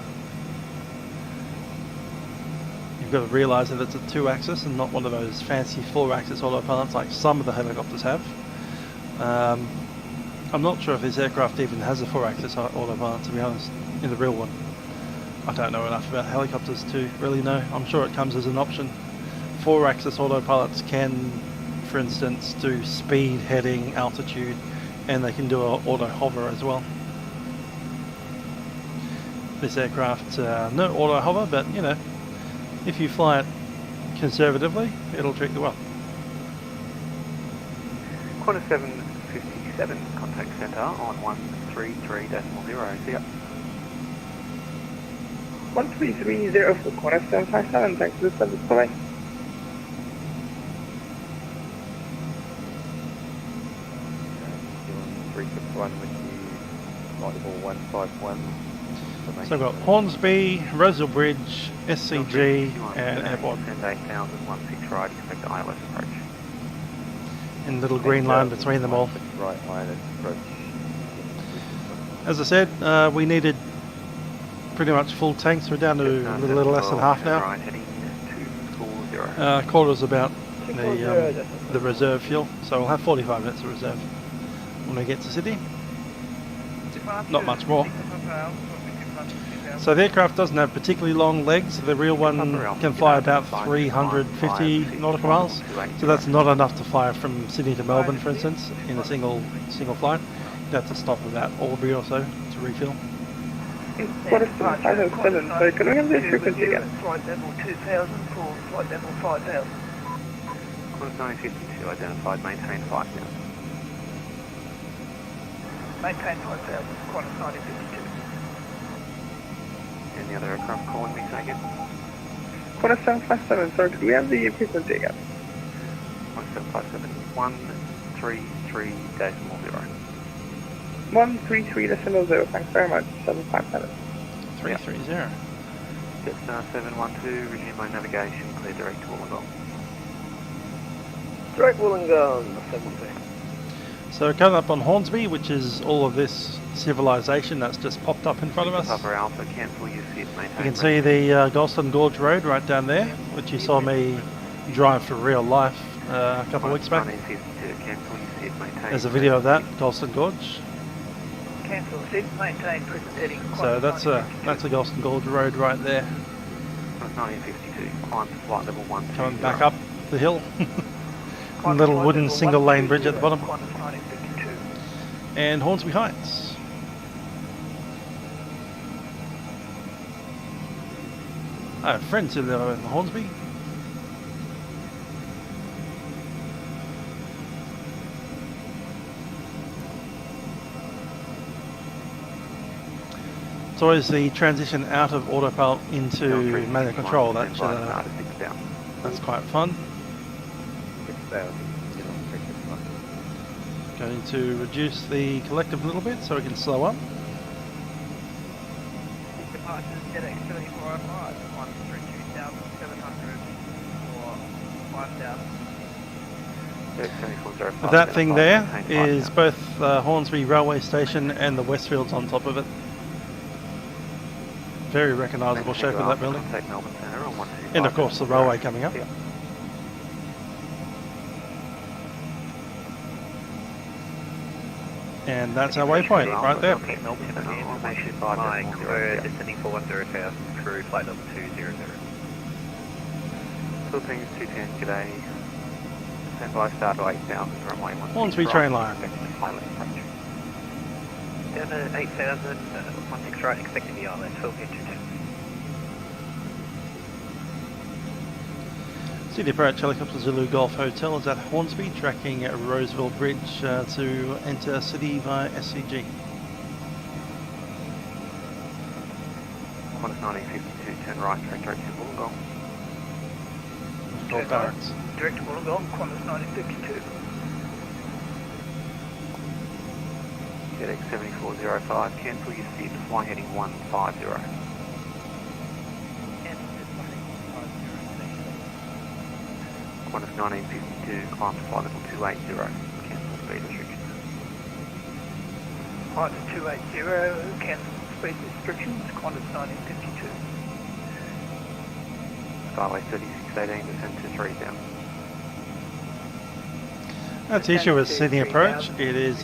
You've got to realise that it's a 2-axis and not one of those fancy 4-axis autopilots like some of the helicopters have. I'm not sure if this aircraft even has a 4-axis autopilot, to be honest, in the real one. I don't know enough about helicopters to really know. I'm sure it comes as an option. 4-axis autopilots can, for instance, do speed, heading, altitude, and they can do an auto hover as well. This aircraft, no auto hover, but you know, if you fly it conservatively, it'll treat you well. Qantas 757, contact centre on 133.0. See ya. 1330 for Qantas 757, thanks for the service, bye. One with you, multiple 151. So I've got Hornsby, Roseville Bridge, SCG, and Airport. Send 8016 right, expect the ILS approach. And little green line between them all. Right, ILS approach. As I said, we needed pretty much full tanks. We're down to a little less than half now. Right, heading 240. Quarter's about the reserve fuel, so we'll have 45 minutes of reserve when we get to Sydney. Not much more. So the aircraft doesn't have particularly long legs. The real one can fly about 350 nautical miles. So that's not enough to fly from Sydney to Melbourne, for instance, in a single flight. You'd have to stop about Albury or so to refill. Quarter 507, so can we have this frequency again? Flight level 2000 for flight level 5000. Qantas 952 identified, maintain 5000. Maintain 5000, Qantas 952. Any other aircraft calling me, Saitek? Quarter 757, sorry, could we have the frequency again? 1757 133.0. 133.0, thanks very much, 757. 330. Jetstar 712, resume my navigation, clear direct to Wollongong. Direct Wollongong, 712. So coming up on Hornsby, which is all of this civilization that's just popped up in front of us. Upper Alpha, cancel your seat, maintain. You can see the Golston Gorge Road right down there, which you saw me drive for real life a couple of weeks back. There's a video of that, Golston Gorge. Cancel seat, maintain present heading. So that's a Golston Gorge Road right there. 1952, climb to flight level 1. Coming back up the hill. Little wooden single lane bridge at the bottom. And Hornsby Heights. I have friends who live in Hornsby. It's always the transition out of autopilot into manual control. That's quite fun. Going to reduce the collective a little bit so we can slow up. Departures ZX 7405, 132,700 or 5,000. That thing there is both Hornsby railway station and the Westfields on top of it. Very recognisable shape of that building. And of course the railway coming up. And that's our waypoint right there. Flying descending for 10,000 through flight level 200. Philippines 210, g'day. Stand by, start to 8,000, runway 16. Hornsby train line. Down to 8,000, 16 right, expecting the island, Philippines 210. City approach helicopter Zulu Golf Hotel is at Hornsby, tracking at Roseville Bridge to enter city via SCG. Qantas 1952, turn right, track direct to Wollongong. Barracks. Direct to Wollongong, Qantas 1952. ZX 7405, cancel your seat, fly heading 150. Qantas 1952, climb to flight level 280, cancel speed restrictions. Flight to 280, cancel speed restrictions, Qantas 1952. Skyway 3618, descend to 3000. That's the issue with Sydney approach, it is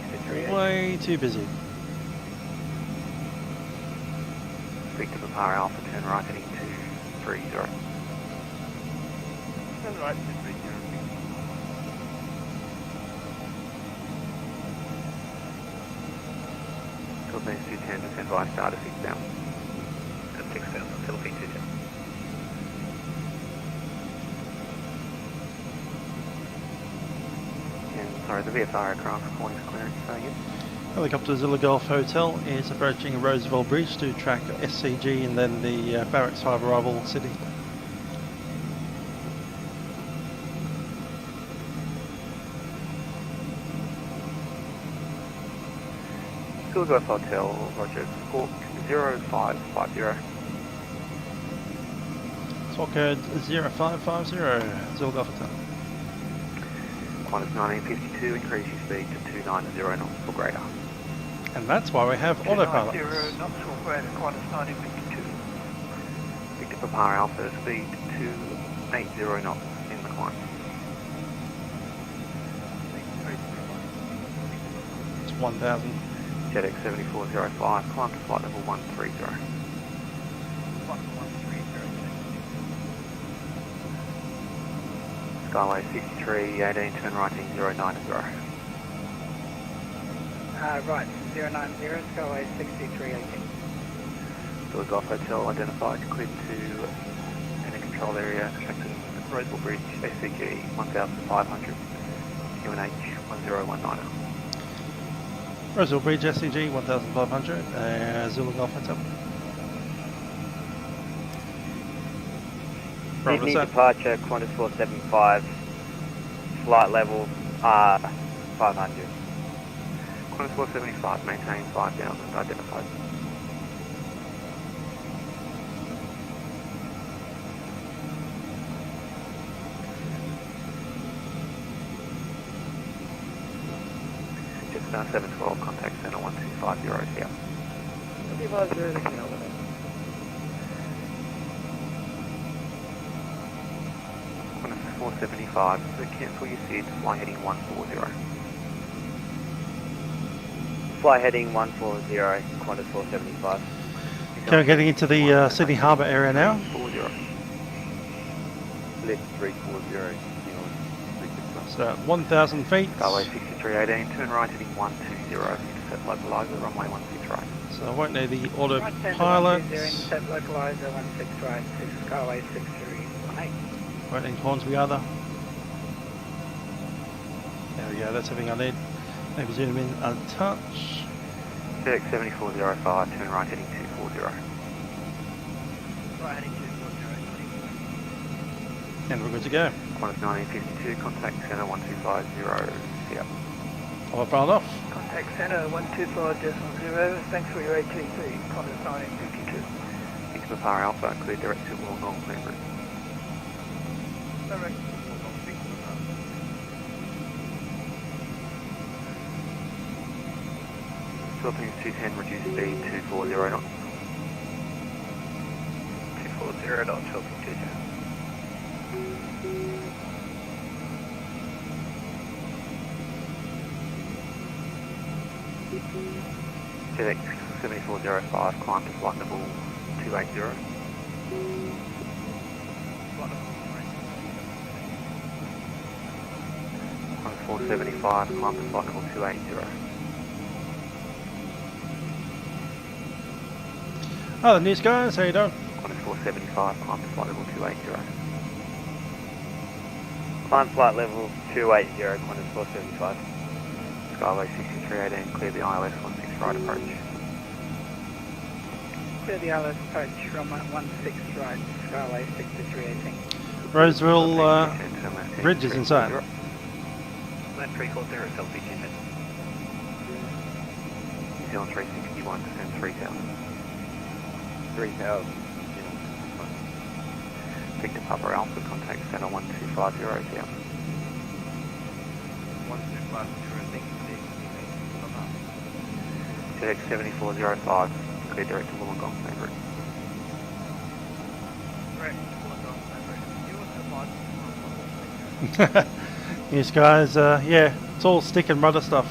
way too busy. Speak to Papara Alpha, turn right heading 230. Turn right. Philippines 210, descend by star to 6,000. At 6,000, Philippines 210. And sorry, the VFR aircraft calling for clearance, say again. Helicopter Zulu Golf Hotel is approaching Roseville Bridge to track SCG and then the Barracks Harbour arrival city. Zulu Golf Hotel, Roger, squawk 0550. Squawk code 0550, Zulu Golf Hotel. Qantas 1952, increase your speed to 290 knots or greater. And that's why we have autopilot. 290 knots or greater, Qantas 1952. Victor Papara Alpha, speed 280 knots in the climb. It's 1,000. ZX 7405, climb to flight level 130. Skyway 6318, turn right heading 090. Right, 090, Skyway 6318. Door Golf Hotel identified, cleared to in a control area, tracking Roseville Bridge, SCG 1500, QNH 1019. Roseville Bridge, SCG 1500, Zulu Golf Hotel. Sydney departure, Qantas 475, flight level 500. Qantas 475, maintain 5000, identified. Just 712, contact center 1250 here. 250, taking over there. Qantas 475, so cancel your seats, fly heading 140. Fly heading 140, Qantas 475. Okay, we're getting into the Sydney Harbour area now. 40. Left 340. So 1,000 feet. Skyway 6318, turn right heading 120, intercept localizer, runway 16 right. So I won't need the Right, autopilot. 120, intercept localizer 16 right to Skyway 6318. Won't need Hornsby either. There we go, that's everything I need. Maybe zoom in a touch. CX 7405, turn right heading 240. Right heading 240. And we're good to go. Qantas 1952, contact center 1250, here. Autopilot off. Contact center 125.0, thanks for your ATC, Qantas 1952. Thanks for Power Alpha, clear direct to Wollongong Clean Route. Direct. Philippines 210, reduce speed 240 knots. 240 knots, Philippines 210. CX 7405, climb to flight level 280. Qantas 475, climb to flight level 280. Hello news guys, how you doing? Qantas 475, climb to flight level 280. Climb flight level 280, Qantas 475. Skyway 6318, clear the ILS 16 right approach. Clear the ILS approach, runway 16 right, Skyway 6318. Roseville Bridge is inside. Land 340, Selfie 10 minutes. New Zealand 361, descend 3000. 3000. Victor Papa Alpha, contact center 1250 here. 1250, thank you. CX 7405, clear direct to Wollongong Clean Route. Direct to Wollongong Clean Route. Yes guys, yeah, it's all stick and rudder stuff.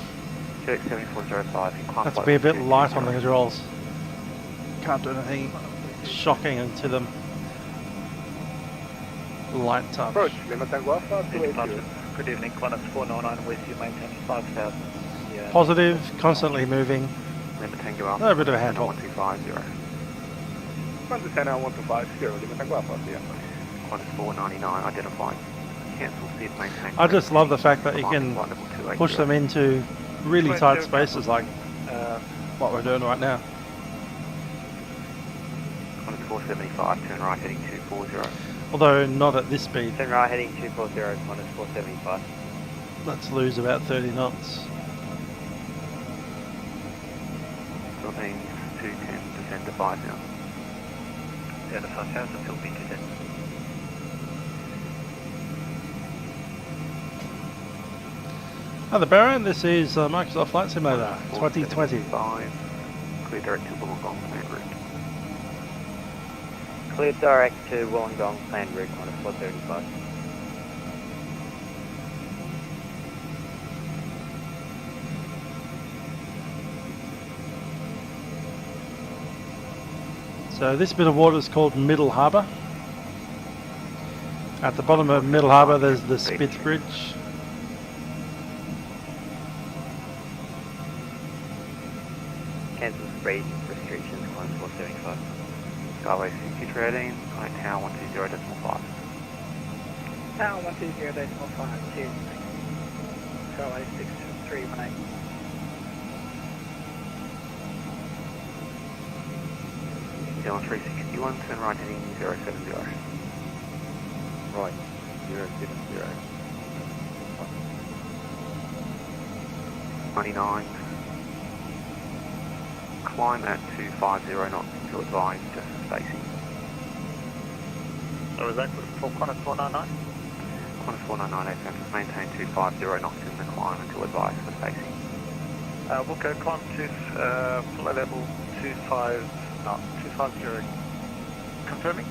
CX 7405, incline Have to flight be a bit level light on the 220. controls. Can't do anything shocking into them. Light touch. Approach, Lima Tango Alpha, 280. Good evening, Qantas 499 with you, maintain 5,000. Yeah. Positive, constantly moving. Lima Tango Alpha, A bit of a handhold. 1250. Qantas Center 1250, Lima Tango Alpha, yeah. Qantas 499, identified. Cancel seat, maintain. I just love the fact that you can Flight level 280. push them into really tight spaces like what we're doing right now. Qantas 475, turn right heading 240. Although not at this speed. Turn right heading 240, Qantas 475. Let's lose about 30 knots. Philippines 210, descend to 5 now. Down to 5,000, Philippines 210. Hi there Baron, this is Microsoft Flight Simulator 2020. 5, clear direct to Wollongong Clean Route. Clear direct to Wollongong Clean Route, Qantas 435. So this bit of water is called Middle Harbour. At the bottom of Middle Harbour there's the Spitz Bridge. Cancel speed restrictions, climb 475. Skyway 6318, connect tower 120.5. Tower 120.5, cheers. Skyway 6318. Dylan 361, turn right heading 070. Right, 070. 99. Climb at 250 knots until advised, spacing. So is that for Qantas 499? Qantas 499 FM, maintain 250 knots in the climb until advised for spacing. We'll go climb to flight level 250. Confirming?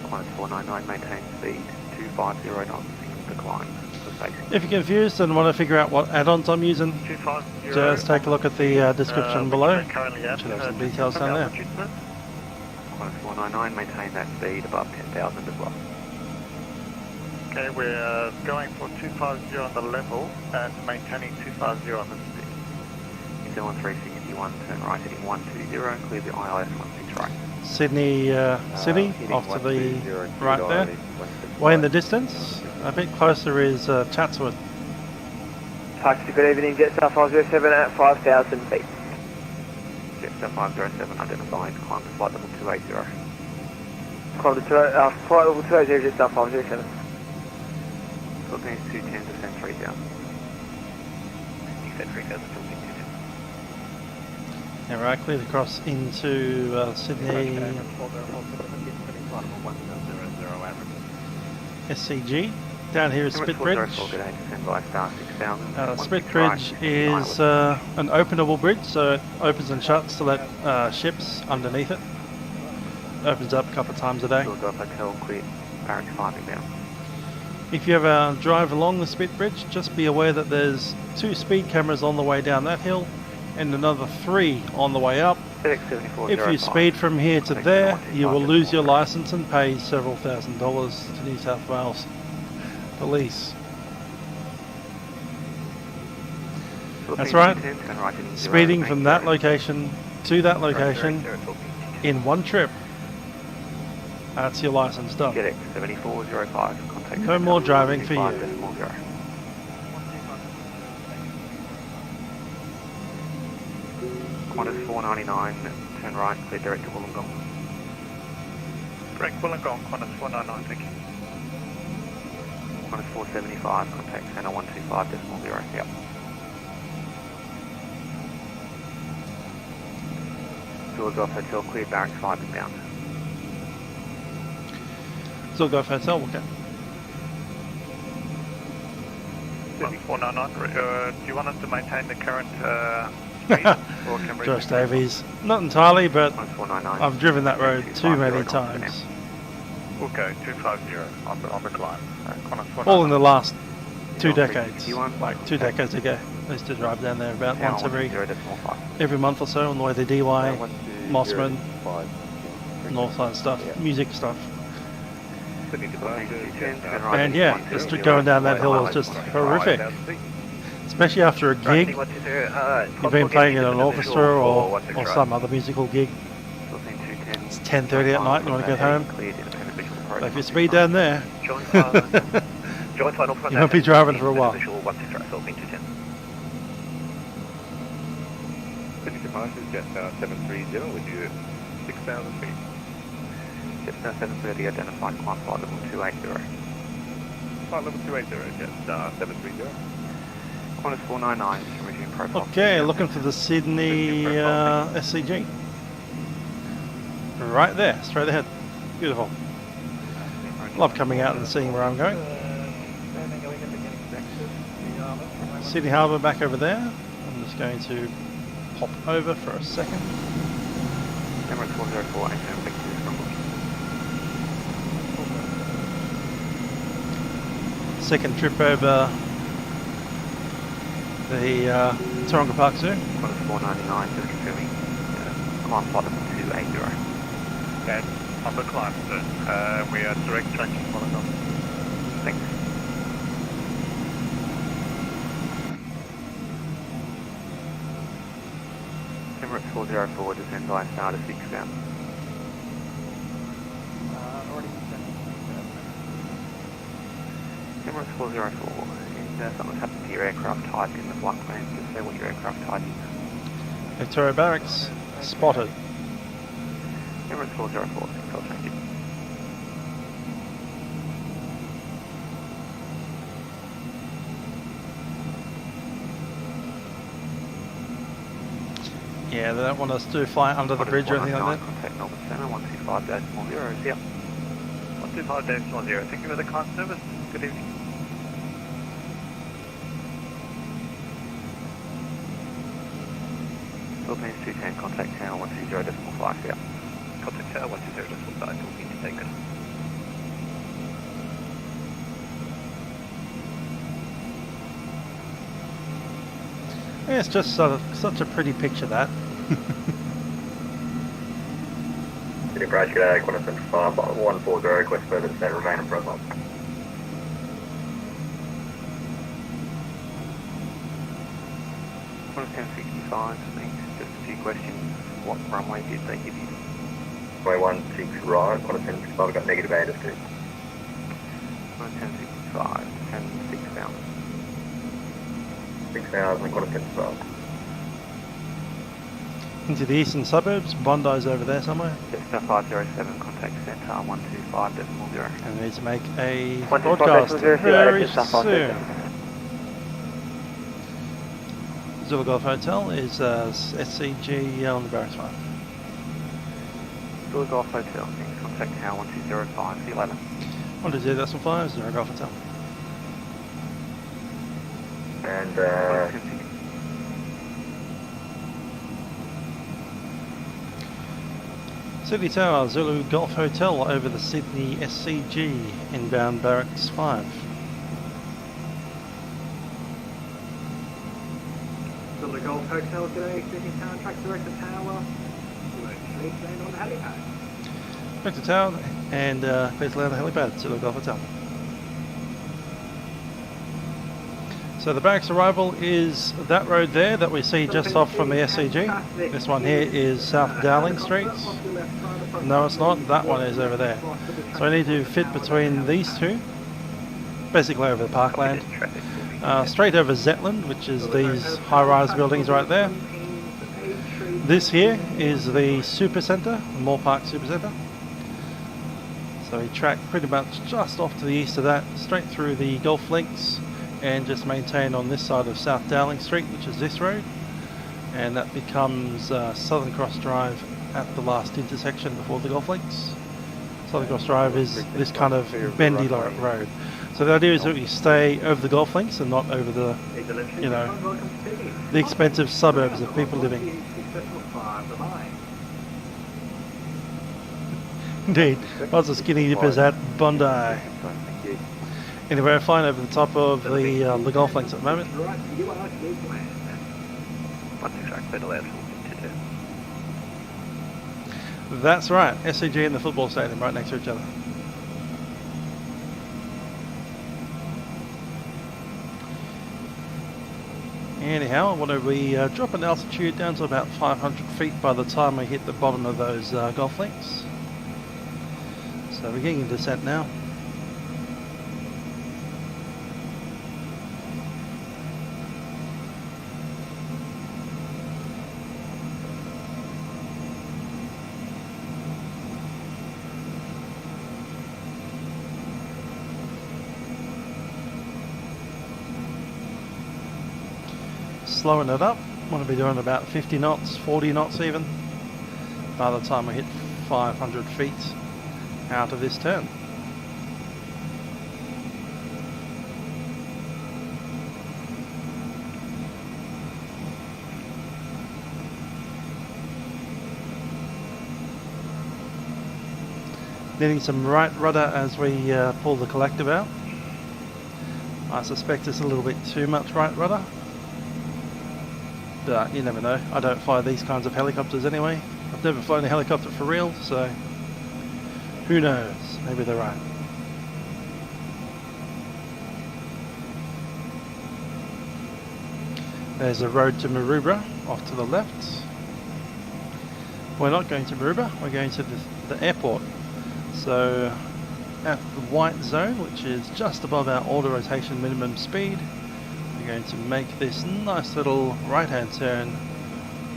Qantas 499, maintain speed 250 knots in the climb for spacing. If you're confused and want to figure out what add-ons I'm using, 250. just take a look at the description below. Currently at, Should have some details down there. Qantas 499, maintain that speed above 10,000 as well. Okay, we're going for 250 on the level and maintaining 250 on the speed. New Zealand 361, turn right heading 120, clear the ILS 16 right. Sydney City, off to the right there. Way in the distance, a bit closer is Chatswood. Taxi, good evening, Jetstar 507 at 5,000 feet. Jetstar 507 identified, climb to flight level 280. Climb to flight level 280, Jetstar 507. Philippines 210, descend 3000. You said 3000, Philippines 210. Yeah, right, cleared across into Sydney SCG. Down here is Spit Bridge. Spit Bridge is an openable bridge, so it opens and shuts to let ships underneath it. Opens up a couple of times a day. If you ever drive along the Spit Bridge, just be aware that there's 2 speed cameras on the way down that hill and another 3 on the way up. If you speed from here to there, you will lose your license and pay several $1,000s to New South Wales Police. That's right, speeding from that location to that location in one trip. That's your license done. No more driving for you. Qantas 499, turn right, clear direct to Wollongong. Direct Wollongong, Qantas 499, thank you. Qantas 475, contact center 125.0, yep. Zulu Hotel, clear barracks 5 inbound. Zulu Hotel, okay. 499, do you want us to maintain the current Josh Davies, not entirely, but I've driven that road too many times. We'll go 250 on the climb. All in the last 2 decades, like 2 decades ago. I used to drive down there about once every month or so on the way to DY, Mossman, Northside stuff, music stuff. And yeah, just going down that hill was just horrific. Especially after a gig, you've been playing in an orchestra or some other musical gig. It's 10:30 at night and you want to get home. But if you speed down there, you won't be driving for a while. Jetstar 730 with you 6,000 feet. Jetstar 730 identified, climb flight level 280. Flight level 280, Jetstar 730. Qantas 499, resume profile. Okay, looking for the Sydney SCG. Right there, straight ahead. Beautiful. Love coming out and seeing where I'm going. Sydney Harbour back over there. I'm just going to pop over for a second. Emirates 404, AFM, back to this Second trip over the Taronga Park Zoo. Qantas 499, just confirming climb flight level 280. bad on the climb, sir. We are direct tracking Wollongong. Thanks. Emirates 404, descend by star to 6 down. Emirates 404, and something's happened to your aircraft type in the flight plan. Just say what your aircraft type is. Victoria Barracks, spotted. Emirates 404, thanks, I'll change it. Yeah, they don't want us to fly under the bridge or anything like that. Contact Melbourne Centre, 125-10 is yep. 125-10, thank you for the climb service. Good evening. Philippines 210, contact tower 120.5, yep. Contact tower 120.5, Philippines taken. Yeah, it's just such a pretty picture, that. City approach, g'day, Qantas 140, request further descent, remain in profile. Qantas 1065, thanks. Just a few questions. What runway did they give you? Runway 16 right, Qantas 1065, I've got negative 8 as 2. Qantas 1065, 10,000. 6,000, Qantas 1065. Into the eastern suburbs, Bondi's over there somewhere. Cessna 507, contact centre 125.0. And we need to make a 125.0, broadcast very Cessna soon. 507. Zulu Golf Hotel is SCG on the Barracks 5. Zulu Golf Hotel, thanks. Contact tower 1205, see you later. 120.5, Zulu Golf Hotel. And Sydney Tower, Zulu Golf Hotel over the Sydney SCG, inbound Barracks 5. Zulu Golf Hotel today, Sydney Tower, track direct to tower. Please land on the helipad. Back to town and please land on the helipad, Zulu Golf Hotel. So the barracks arrival is that road there that we see just off from the SCG. This one here is South Dowling Street. No, it's not. That one is over there. So I need to fit between these two, basically over the parkland. Straight over Zetland, which is these high-rise buildings right there. This here is the Supercentre, Moore Park Supercentre. So we track pretty much just off to the east of that, straight through the golf links, and just maintain on this side of South Dowling Street, which is this road, and that becomes Southern Cross Drive at the last intersection before the golf links. Southern Cross Drive is this kind of bendy road. So the idea is that you stay over the golf links and not over the, you know, the expensive suburbs of people living. Indeed, lots of skinny dippers at Bondi. Anyway, flying over the top of the golf links at the moment. That's right, SCG and the football stadium right next to each other. Anyhow, I want to be dropping altitude down to about 500 feet by the time we hit the bottom of those golf links. So we're getting into descent now. Slowing it up, want to be doing about 50 knots, 40 knots even, by the time we hit 500 feet out of this turn. Needing some right rudder as we pull the collective out. I suspect it's a little bit too much right rudder. But you never know. I don't fly these kinds of helicopters anyway. I've never flown a helicopter for real, so Who knows? Maybe they're right. There's a road to Maroubra off to the left. We're not going to Maroubra, we're going to the airport. So at the white zone, which is just above our auto rotation minimum speed, we're going to make this nice little right hand turn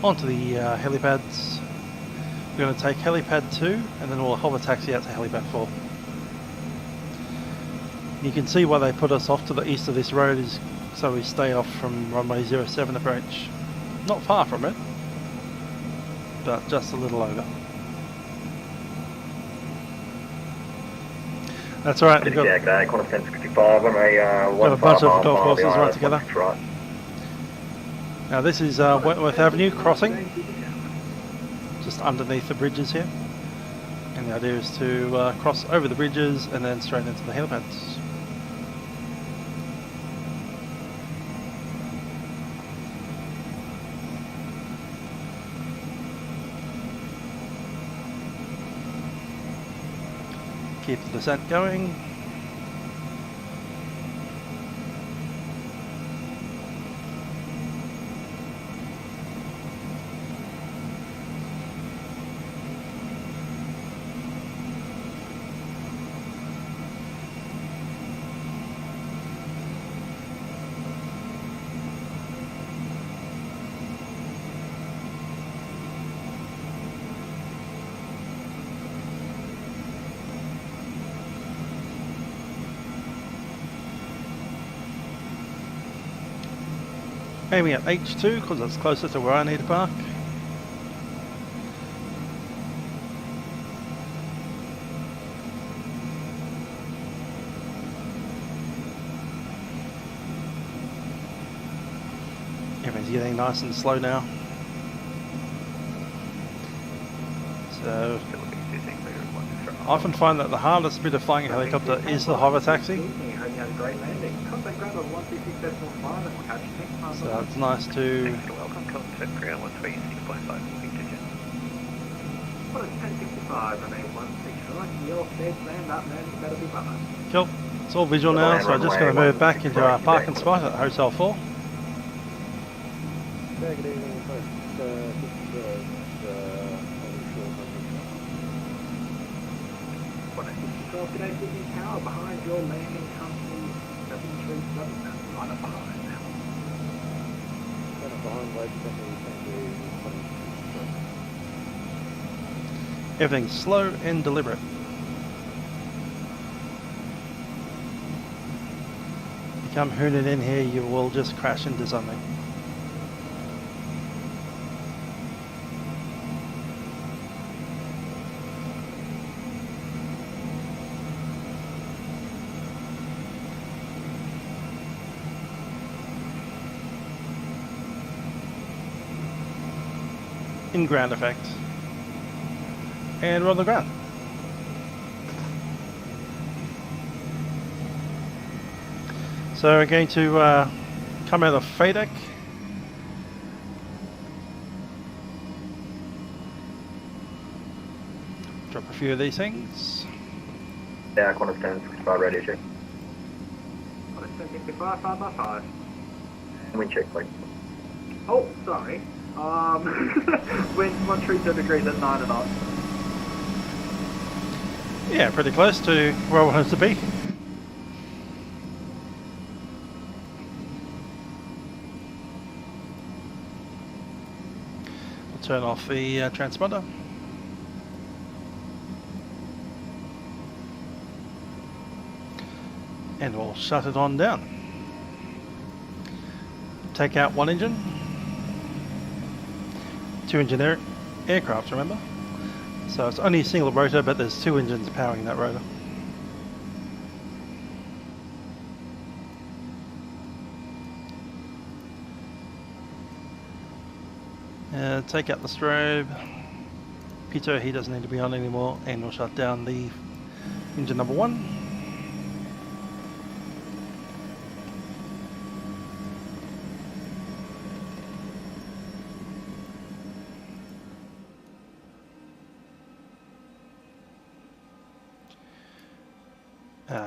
onto the helipads. We're going to take helipad 2 and then we'll hover taxi out to helipad 4. You can see why they put us off to the east of this road is so we stay off from runway 07 approach. Not far from it, but just a little over. That's alright, we've got, got a bunch of golf courses right together. Now this is Wentworth Avenue crossing, just underneath the bridges here. And the idea is to cross over the bridges and then straight into the helipads. Keep the descent going. Aiming at H2 because it's closer to where I need to park. Everything's getting nice and slow now. So I often find that the hardest bit of flying a helicopter is the hover taxi. So it's nice to... Welcome, contact ground 136.5. Cool. It's all visual now, so I'm just going to move back into our parking spot at Hotel 4. Today, Sydney Tower behind your landing company 737. That's right up behind now. Everything's slow and deliberate. If you come hooning in here, you will just crash into something. In ground effect, and we're on the ground. So we're going to come out of FADEC, drop a few of these things. Yeah, Qantas 1065 radio check. Qantas 1065, 5x5. Wind check, please. Oh, sorry. Wind 132 degrees at 9 knots. Yeah, pretty close to where I wanted to be. We'll turn off the transponder. And we'll shut it on down. Take out one engine. 2-engine aircraft, remember? So it's only a single rotor, but there's 2 engines powering that rotor. Take out the strobe. Pitot, he doesn't need to be on anymore, and we'll shut down the engine number 1.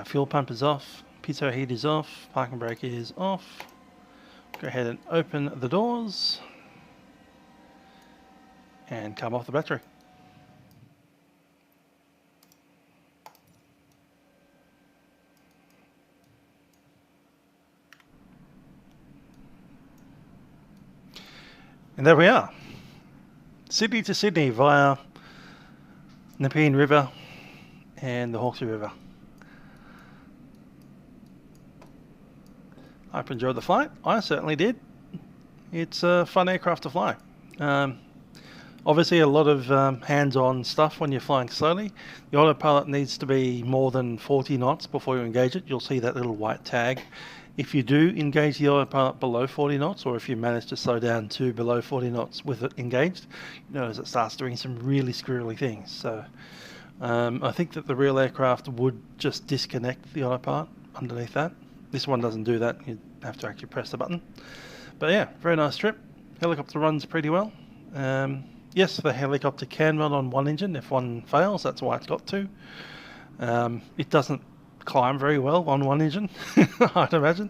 Fuel pump is off, pitot heat is off, parking brake is off. Go ahead and open the doors and come off the battery. And there we are. Sydney to Sydney via Nepean River and the Hawkesbury River. I hope you enjoyed the flight. I certainly did. It's a fun aircraft to fly. Obviously a lot of hands-on stuff when you're flying slowly. The autopilot needs to be more than 40 knots before you engage it. You'll see that little white tag. If you do engage the autopilot below 40 knots, or if you manage to slow down to below 40 knots with it engaged, you notice it starts doing some really squirrely things. So I think that the real aircraft would just disconnect the autopilot underneath that. This one doesn't do that. You have to actually press the button. But yeah, very nice trip. Helicopter runs pretty well. Yes, the helicopter can run on one engine. If one fails, that's why it's got two. It doesn't climb very well on one engine, I'd imagine.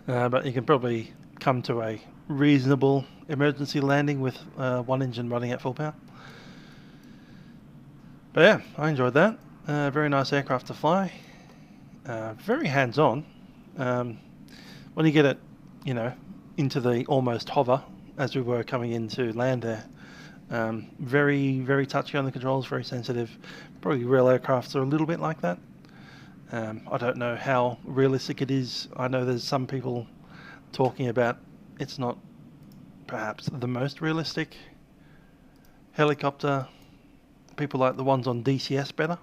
But you can probably come to a reasonable emergency landing with one engine running at full power. But yeah, I enjoyed that. Very nice aircraft to fly. Very hands-on. When you get it, you know, into the almost hover, as we were coming into land there, very, very touchy on the controls, very sensitive. Probably real aircrafts are a little bit like that. I don't know how realistic it is. I know there's some people talking about it's not perhaps the most realistic helicopter. People like the ones on DCS better.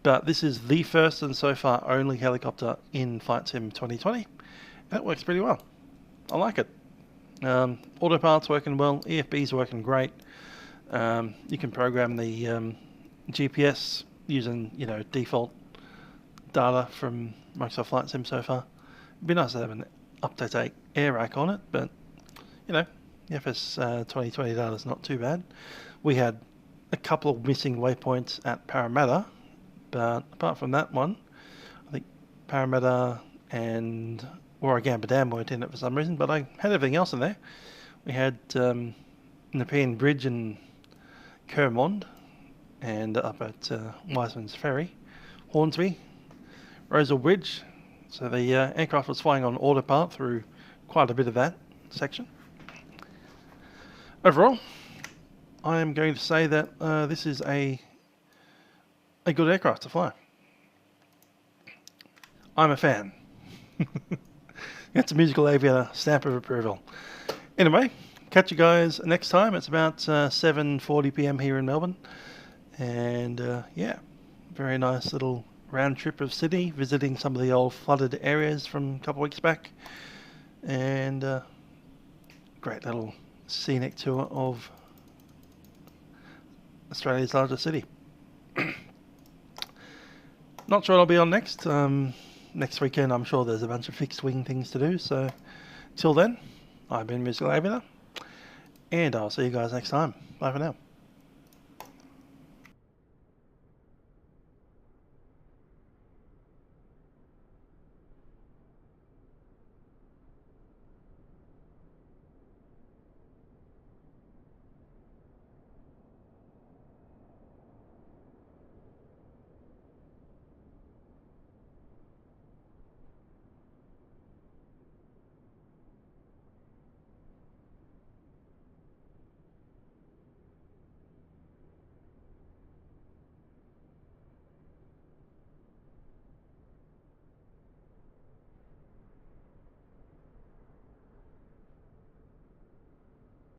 But this is the first and so far only helicopter in Flight Sim 2020. And it works pretty well. I like it. Autopilot's working well. EFB's working great. You can program the GPS using, you know, default data from Microsoft Flight Sim so far. It'd be nice to have an up-to-date air rack on it, but you know, the FS 2020 data is not too bad. We had a couple of missing waypoints at Parramatta, but apart from that one, I think Parramatta and Warragamba Dam weren't in it for some reason, but I had everything else in there. We had Nepean Bridge and Kermond, and up at Wiseman's Ferry, Hornsby, Rosal Bridge. So the aircraft was flying on autopilot through quite a bit of that section. Overall, I am going to say that this is a good aircraft to fly. I'm a fan. That's a musical aviator stamp of approval. Anyway, catch you guys next time. It's about 7:40 PM here in Melbourne. And yeah, very nice little round trip of Sydney, visiting some of the old flooded areas from a couple of weeks back. And great little scenic tour of Australia's largest city. Not sure what I'll be on next. Next weekend, I'm sure there's a bunch of fixed wing things to do. So, till then, I've been Musical Aviator, and I'll see you guys next time. Bye for now.